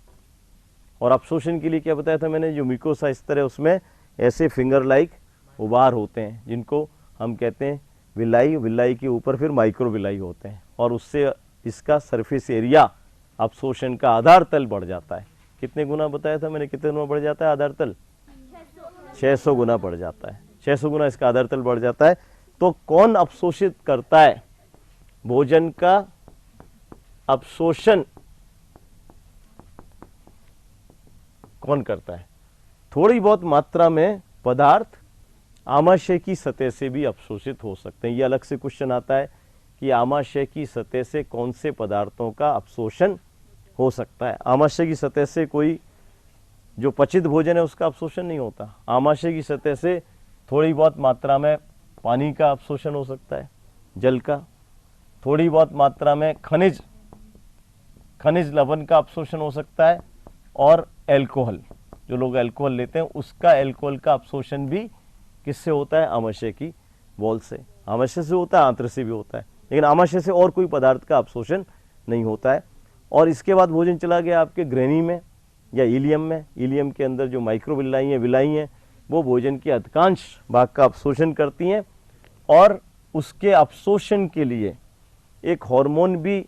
Speaker 1: और अपशोषण के लिए क्या बताया था मैंने, जो म्यूकोसा स्तर है उसमें ऐसे फिंगर लाइक उभार होते हैं जिनको हम कहते हैं विलाई, विलाई के ऊपर फिर माइक्रो विलाई होते हैं, और उससे इसका सरफेस एरिया अपशोषण का आधार तल बढ़ जाता है। कितने गुना बताया था मैंने, कितने गुना बढ़ जाता है आधार तल? 600 गुना बढ़ जाता है। 600 गुना इसका आधार तल बढ़ जाता है। तो कौन अपशोषित करता है? भोजन का अपशोषण कौन करता है? थोड़ी बहुत मात्रा में पदार्थ आमाशय की सतह से भी अपशोषित हो सकते हैं। ये अलग से क्वेश्चन आता है कि आमाशय की सतह से कौन से पदार्थों का अपशोषण हो सकता है। आमाशय की सतह से कोई जो पचित भोजन है उसका अपशोषण नहीं होता। आमाशय की सतह से थोड़ी बहुत मात्रा में पानी का अपशोषण हो सकता है, जल का, थोड़ी बहुत मात्रा में खनिज लवण का अपशोषण हो सकता है, और एल्कोहल, जो लोग एल्कोहल लेते हैं उसका एल्कोहल का अपशोषण भी किससे होता है? आमाशय की वॉल से। आमाशय से होता है, आंत्र से भी होता है, लेकिन आमाशय से और कोई पदार्थ का अपशोषण नहीं होता है। और इसके बाद भोजन चला गया आपके ग्रहणी में या इलियम में। इलियम के अंदर जो माइक्रोविलाई हैं, विलाई हैं, वो भोजन के अधिकांश भाग का अपशोषण करती हैं, और उसके अपशोषण के लिए एक हार्मोन भी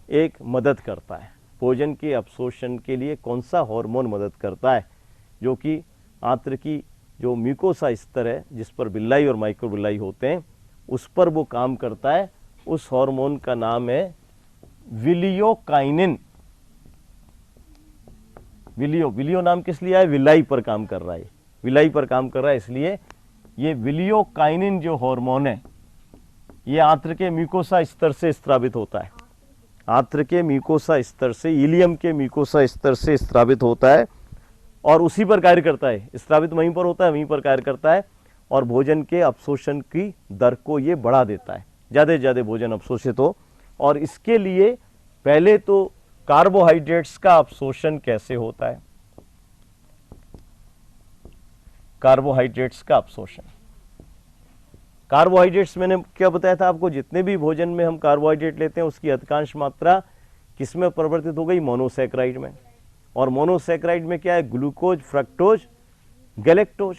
Speaker 1: एक मदद करता है। भोजन के अपशोषण के लिए कौन सा हार्मोन मदद करता है? जो कि आंत्र की जो म्यूकोसा स्तर है जिस पर विलाई और माइक्रोविलाई होते हैं उस पर वो काम करता है। उस हार्मोन का नाम है विलियोकाइनिन। विलियो नाम किस लिए है? विलाई पर काम कर रहा है, विलाई पर काम कर रहा है, इसलिए ये विलियोकाइनिन जो हार्मोन है ये आंत्र के म्यूकोसा स्तर से स्रावित होता है। आंत्र के म्यूकोसा स्तर से, इलियम के म्यूकोसा स्तर से स्रावित होता है, और उसी पर कार्य करता है। स्रावित वहीं पर होता है, वहीं पर कार्य करता है, और भोजन के अपशोषण की दर को ये बढ़ा देता है, ज़्यादा से ज़्यादा भोजन अपशोषित हो। और इसके लिए पहले तो कार्बोहाइड्रेट्स का अपशोषण कैसे होता है? कार्बोहाइड्रेट्स का अपशोषण, कार्बोहाइड्रेट्स मैंने क्या बताया था आपको, जितने भी भोजन में हम कार्बोहाइड्रेट लेते हैं उसकी अधिकांश मात्रा किसमें परिवर्तित हो गई? मोनोसैकेराइड में। और मोनोसैकेराइड में क्या है? Glucose, fructose, galactose.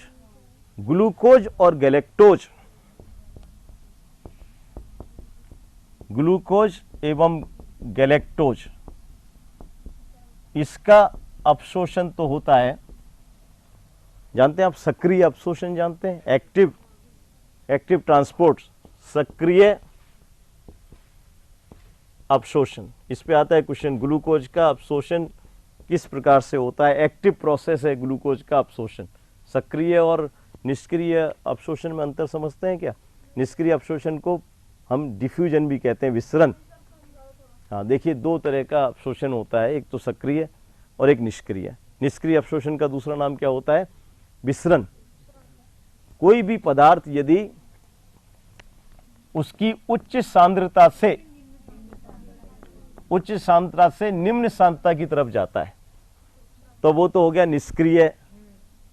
Speaker 1: ग्लूकोज और गैलेक्टोज, ग्लूकोज एवं गैलेक्टोज, इसका अपशोषण तो होता है, जानते हैं आप, सक्रिय अपशोषण जानते हैं, एक्टिव ट्रांसपोर्ट, सक्रिय अपशोषण, इस पे आता है क्वेश्चन। ग्लूकोज का अपशोषण किस प्रकार से होता है? एक्टिव प्रोसेस है ग्लूकोज का अपशोषण। सक्रिय और निष्क्रिय अपशोषण में अंतर समझते हैं क्या? निष्क्रिय अवशोषण को हम डिफ्यूजन भी कहते हैं, विसरण। हाँ देखिए, दो तरह का अवशोषण होता है, एक तो सक्रिय और एक निष्क्रिय। निष्क्रिय अवशोषण का दूसरा नाम क्या होता है? विसरण। कोई भी पदार्थ यदि उसकी उच्च सांद्रता से निम्न सांद्रता की तरफ जाता है तो वो तो हो गया निष्क्रिय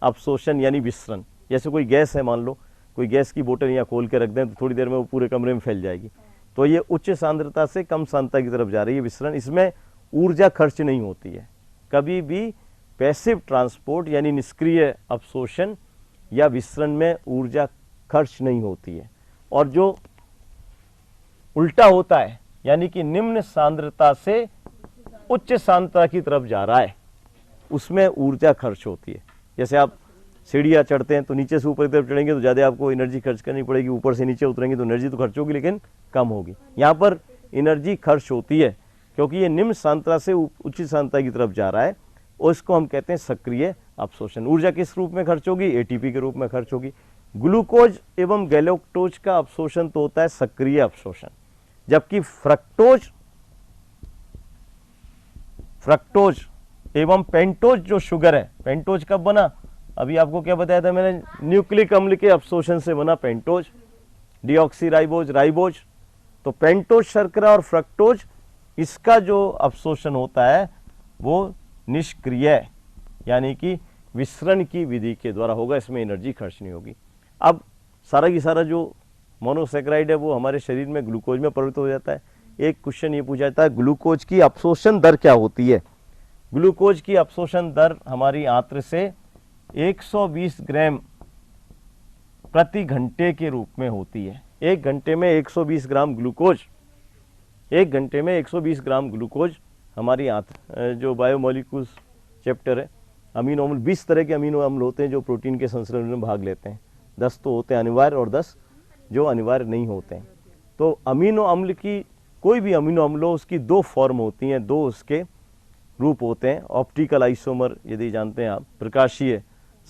Speaker 1: अवशोषण यानी विसरण। जैसे कोई गैस है, मान लो कोई गैस की बोतल यहाँ खोल के रख दें तो थोड़ी देर में वो पूरे कमरे में फैल जाएगी, तो ये उच्च सांद्रता से कम सांद्रता की तरफ जा रही है, विसरण। इसमें ऊर्जा खर्च नहीं होती है कभी भी। पैसिव ट्रांसपोर्ट यानी निष्क्रिय अवशोषण या विसरण में ऊर्जा खर्च नहीं होती है। और जो उल्टा होता है यानी कि निम्न सांद्रता से उच्च सांद्रता की तरफ जा रहा है, उसमें ऊर्जा खर्च होती है। जैसे आप सीढ़ियाँ चढ़ते हैं तो नीचे से ऊपर की तरफ चढ़ेंगे तो ज़्यादा आपको एनर्जी खर्च करनी पड़ेगी, ऊपर से नीचे उतरेंगे तो एनर्जी तो खर्च होगी लेकिन कम होगी। यहाँ पर एनर्जी खर्च होती है क्योंकि ये निम्न सांद्रता से उच्च सांद्रता की तरफ जा रहा है, और इसको हम कहते हैं सक्रिय अवशोषण। ऊर्जा किस रूप में खर्च होगी? एटीपी के रूप में खर्च होगी। ग्लूकोज एवं गैलेक्टोज का अवशोषण तो होता है सक्रिय अवशोषण, जबकि फ्रक्टोज एवं पेंटोज जो शुगर है, पेंटोज कब बना? अभी आपको क्या बताया था मैंने? न्यूक्लिक अम्ल के अवशोषण से बना पेंटोज, डीऑक्सीराइबोज, राइबोज। तो पेंटोज शर्करा और फ्रक्टोज, इसका जो अवशोषण होता है वो निष्क्रिय यानी कि विसरण की विधि के द्वारा होगा, इसमें एनर्जी खर्च नहीं होगी। अब सारा की सारा जो मोनोसेक्राइड है वो हमारे शरीर में ग्लूकोज में परिवर्तित हो जाता है। एक क्वेश्चन ये पूछा जाता है, ग्लूकोज की अवशोषण दर क्या होती है? ग्लूकोज की अवशोषण दर हमारी आंत्र से 120 ग्राम प्रति घंटे के रूप में होती है। एक घंटे में 120 ग्राम ग्लूकोज, एक घंटे में 120 ग्राम ग्लूकोज हमारी जो बायोमोलिक्यूल्स चैप्टर है, अमीनो अम्ल, 20 तरह के अमीनो अम्ल होते हैं जो प्रोटीन के संश्लेषण में भाग लेते हैं। 10 तो होते हैं अनिवार्य और 10 जो अनिवार्य नहीं होते हैं। तो अमीनो अम्ल की, कोई भी अमीनो अम्ल हो उसकी दो फॉर्म होती हैं, दो उसके रूप होते हैं। ऑप्टिकल आइसोमर यदि जानते हैं आप, प्रकाशीय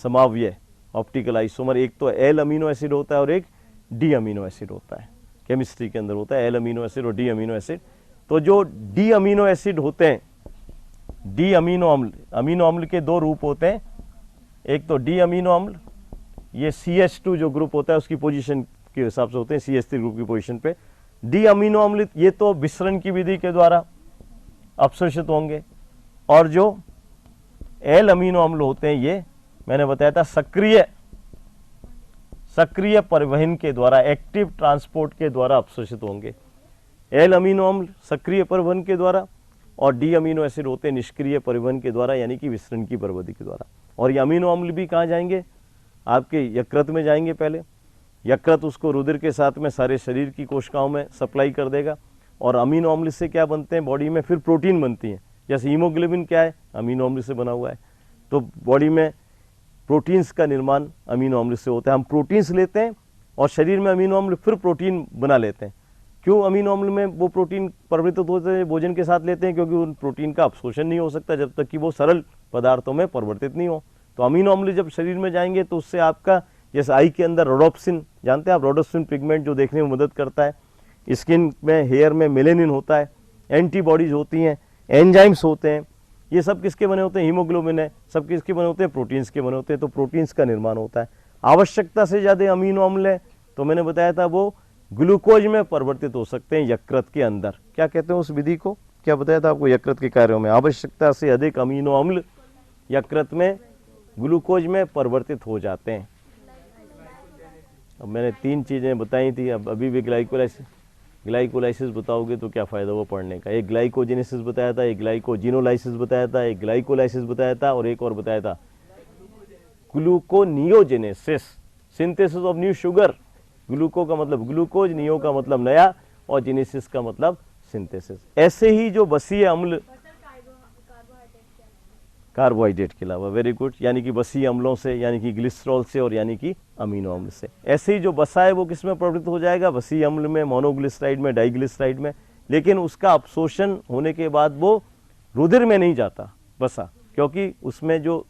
Speaker 1: समावयव ऑप्टिकल आइसोमर, एक तो एल अमीनो एसिड होता है और एक डी अमीनो एसिड होता है। केमिस्ट्री के अंदर होता है एल अमीनो एसिड और डी अमीनो एसिड। तो जो डी अमीनो एसिड होते हैं, डी अमीनो अम्ल के दो रूप होते हैं। एक तो डी अमीनो अम्ल, ये CH2 जो ग्रुप होता है उसकी पोजीशन के हिसाब से होते हैं, CH3 ग्रुप की पोजीशन पे। डी अमीनो अम्ल ये तो विसरण की विधि के द्वारा अवशोषित होंगे, और जो एल अमीनो अम्ल होते हैं ये मैंने बताया था सक्रिय परिवहन के द्वारा, एक्टिव ट्रांसपोर्ट के द्वारा अवशोषित होंगे। एल अमीनो अम्ल सक्रिय परिवहन के द्वारा और डी अमीनो एसिड होते हैं निष्क्रिय परिवहन के द्वारा यानी कि विसरण की प्रवृत्ति के द्वारा। और ये अमीनो अम्ल भी कहाँ जाएंगे? आपके यकृत में जाएंगे। पहले यकृत उसको रुधिर के साथ में सारे शरीर की कोशिकाओं में सप्लाई कर देगा, और अमीनो अम्ल से क्या बनते हैं बॉडी में? फिर प्रोटीन बनती हैं। जैसे हीमोग्लोबिन क्या है? अमीनो अम्ल से बना हुआ है। तो बॉडी में प्रोटीन्स का निर्माण अमीनो अम्ल से होता है। हम प्रोटीन्स लेते हैं और शरीर में अमीनो अम्ल फिर प्रोटीन बना लेते हैं। क्यों अमीनो अम्ल में वो प्रोटीन परिवर्तित होते हैं? भोजन के साथ लेते हैं क्योंकि उन प्रोटीन का अवशोषण नहीं हो सकता जब तक कि वो सरल पदार्थों में परिवर्तित नहीं हो। तो अमीनो अम्ल जब शरीर में जाएंगे तो उससे आपका, जैसे आई के अंदर रोडोप्सिन, जानते हैं आप, रोडोप्सिन पिगमेंट जो देखने में मदद करता है, स्किन में, हेयर में मेलेनिन होता है, एंटीबॉडीज होती हैं, एंजाइम्स होते हैं, ये सब किसके बने होते हैं? हीमोग्लोबिन है, सब किसके बने होते हैं? प्रोटीन्स के बने होते हैं। तो प्रोटीन्स का निर्माण होता है। आवश्यकता से ज़्यादा अमीनो अम्ल है तो मैंने बताया था वो ग्लूकोज में परिवर्तित हो सकते हैं यकृत के अंदर। क्या कहते हैं उस विधि को? क्या बताया था आपको? यकृत के कार्यों में आवश्यकता से अधिक अमीनो अम्ल यकृत में ग्लूकोज में परिवर्तित हो जाते हैं। अब मैंने 3 चीज़ें बताई थी, अब अभी भी ग्लाइकोलाइसिस बताओगे तो क्या फ़ायदा वो पढ़ने का। एक ग्लाइकोजेनेसिस बताया था, एक ग्लाइकोजिनोलाइसिस बताया था, एक ग्लाइकोलाइसिस बताया था, और एक और बताया था gluconeogenesis, synthesis of new sugar. Gluco का मतलब ग्लूकोज, नियो का मतलब नया, और जेनेसिस का मतलब सिंथेसिस। ऐसे ही जो बसीय अम्ल, कार्बोहाइड्रेट के अलावा, वेरी गुड, यानी कि बसीय अम्लों से, यानी कि ग्लिसरॉल से, और यानी कि अमीनो अम्ल से। ऐसे ही जो बसा है वो किस में परिवर्तित हो जाएगा? बसीय अम्ल में, मोनोग्लिसराइड में, डाइग्लिसराइड में। लेकिन उसका अवशोषण होने के बाद वो रुधिर में नहीं जाता बसा, क्योंकि उसमें जो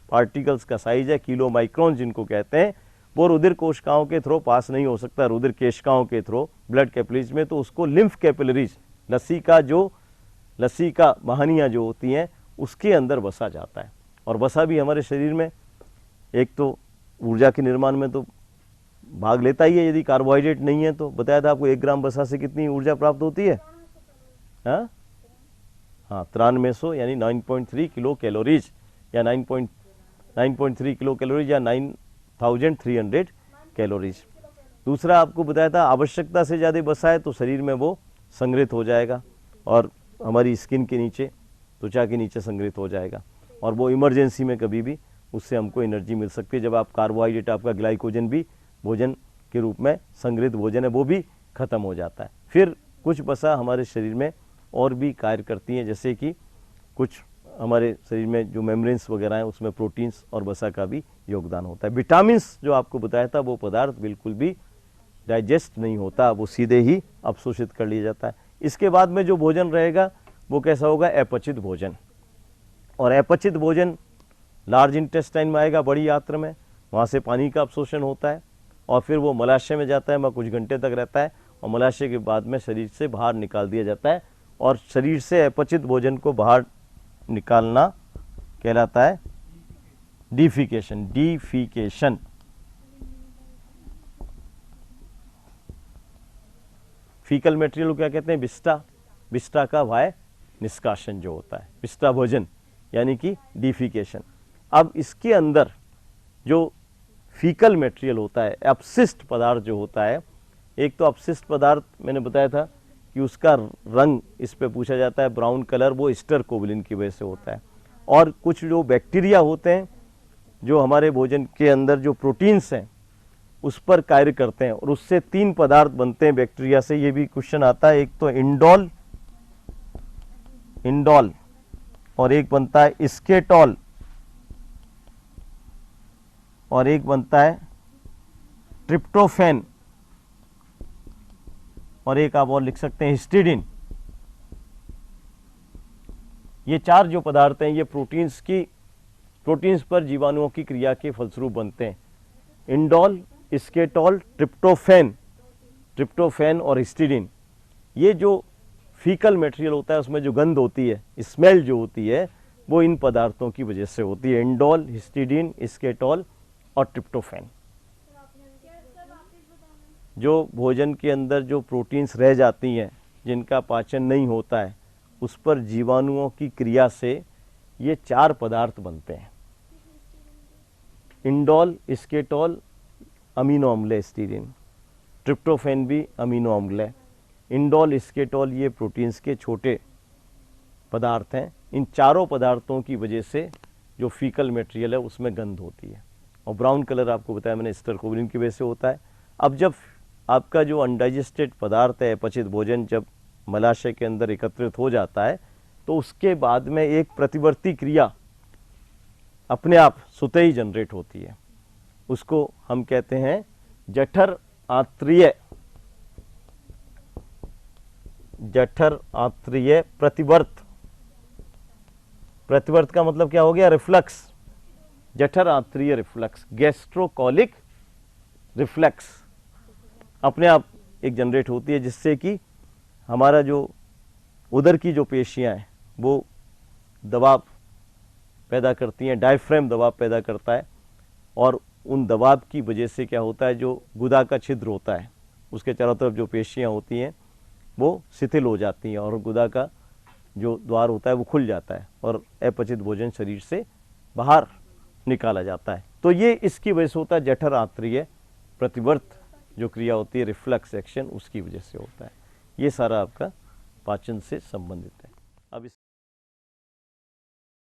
Speaker 1: पार्टिकल्स का साइज है किलो माइक्रोन जिनको कहते हैं, वो रुधिर कोशिकाओं के थ्रू पास नहीं हो सकता, रुधिर केशिकाओं के थ्रू ब्लड कैपिलरीज में, तो उसको लिम्फ कैपिलरीज, लस्सी का वाहिनियाँ जो होती हैं उसके अंदर बसा जाता है। और वसा भी हमारे शरीर में एक तो ऊर्जा के निर्माण में तो भाग लेता ही है, यदि कार्बोहाइड्रेट नहीं है तो। बताया था आपको 1 ग्राम वसा से कितनी ऊर्जा प्राप्त होती है? हाँ, 9300 यानी 9.3 किलो कैलोरीज या 9.3 किलो कैलोरीज या 9300 कैलोरीज। दूसरा आपको बताया था आवश्यकता से ज़्यादा वसा है तो शरीर में वो संग्रहित हो जाएगा और हमारी स्किन के नीचे, त्वचा के नीचे संग्रहित हो जाएगा, और वो इमरजेंसी में कभी भी उससे हमको एनर्जी मिल सकती है। जब आप कार्बोहाइड्रेट, आपका ग्लाइकोजन भी भोजन के रूप में संग्रहित भोजन है, वो भी खत्म हो जाता है। फिर कुछ वसा हमारे शरीर में और भी कार्य करती हैं, जैसे कि कुछ हमारे शरीर में जो मेम्ब्रेन्स वगैरह हैं उसमें प्रोटीन्स और वसा का भी योगदान होता है। विटामिन्स जो आपको बताया था वो पदार्थ बिल्कुल भी डाइजेस्ट नहीं होता, वो सीधे ही अवशोषित कर लिया जाता है। इसके बाद में जो भोजन रहेगा वो कैसा होगा? अपचित भोजन। और अपचित भोजन लार्ज इंटेस्टाइन में आएगा, बड़ी आंत्र में, वहाँ से पानी का अवशोषण होता है और फिर वो मलाशय में जाता है, वहाँ कुछ घंटे तक रहता है और मलाशय के बाद में शरीर से बाहर निकाल दिया जाता है। और शरीर से अपचित भोजन को बाहर निकालना कहलाता है डिफिकेशन। फीकल मटेरियल को क्या कहते हैं? विष्टा का वाय निष्कासन जो होता है, विष्टा भोजन यानी कि डिफिकेशन। अब इसके अंदर जो फीकल मटेरियल होता है, अपशिष्ट पदार्थ जो होता है, एक तो अपशिष्ट पदार्थ मैंने बताया था कि उसका रंग इस पे पूछा जाता है ब्राउन कलर, वो ईस्टर कोवलिन की वजह से होता है। और कुछ जो बैक्टीरिया होते हैं जो हमारे भोजन के अंदर जो प्रोटीन्स हैं उस पर कार्य करते हैं और उससे 3 पदार्थ बनते हैं बैक्टीरिया से। ये भी क्वेश्चन आता है, एक तो इंडोल और एक बनता है स्केटॉल और एक बनता है ट्रिप्टोफैन और एक आप और लिख सकते हैं हिस्टिडीन। ये 4 जो पदार्थ हैं ये प्रोटीन्स पर जीवाणुओं की क्रिया के फलस्वरूप बनते हैं। इंडोल, स्केटॉल, ट्रिप्टोफैन और हिस्टिडीन। ये जो फीकल मटेरियल होता है उसमें जो गंध होती है, स्मेल जो होती है, वो इन पदार्थों की वजह से होती है। इंडोल, हिस्टिडीन, स्केटॉल और ट्रिप्टोफैन। जो भोजन के अंदर जो प्रोटीन्स रह जाती हैं जिनका पाचन नहीं होता है उस पर जीवाणुओं की क्रिया से ये 4 पदार्थ बनते हैं। इंडोल, स्केटॉल अमीनो अम्ल है, हिस्टिडीन, ट्रिप्टोफैन भी अमीनो अम्ल है। इंडोल, स्केटॉल ये प्रोटीन्स के छोटे पदार्थ हैं। इन चारों पदार्थों की वजह से जो फीकल मटेरियल है उसमें गंध होती है और ब्राउन कलर आपको बताया मैंने ईस्टर कोवलिन की वजह से होता है। अब जब आपका जो अनडाइजेस्टेड पदार्थ है, अपचित भोजन, जब मलाशय के अंदर एकत्रित हो जाता है तो उसके बाद में एक प्रतिवर्ती क्रिया अपने आप स्वतः ही जनरेट होती है। उसको हम कहते हैं जठर आंत्रीय प्रतिवर्त। प्रतिवर्त का मतलब क्या हो गया? रिफ्लक्स। जठर आंत्रीय रिफ्लक्स, गैस्ट्रोकोलिक रिफ्लेक्स अपने आप एक जनरेट होती है, जिससे कि हमारा जो उदर की जो पेशियां हैं वो दबाव पैदा करती हैं, डायफ्राम दबाव पैदा करता है और उन दबाव की वजह से क्या होता है, जो गुदा का छिद्र होता है उसके चारों तरफ जो पेशियां होती हैं वो शिथिल हो जाती हैं और गुदा का जो द्वार होता है वो खुल जाता है और अपचित भोजन शरीर से बाहर निकाला जाता है। तो ये इसकी वजह से होता है, जठर आंत्रीय प्रतिवर्त जो क्रिया होती है, रिफ्लक्स एक्शन, उसकी वजह से होता है। ये सारा आपका पाचन से संबंधित है। अब इस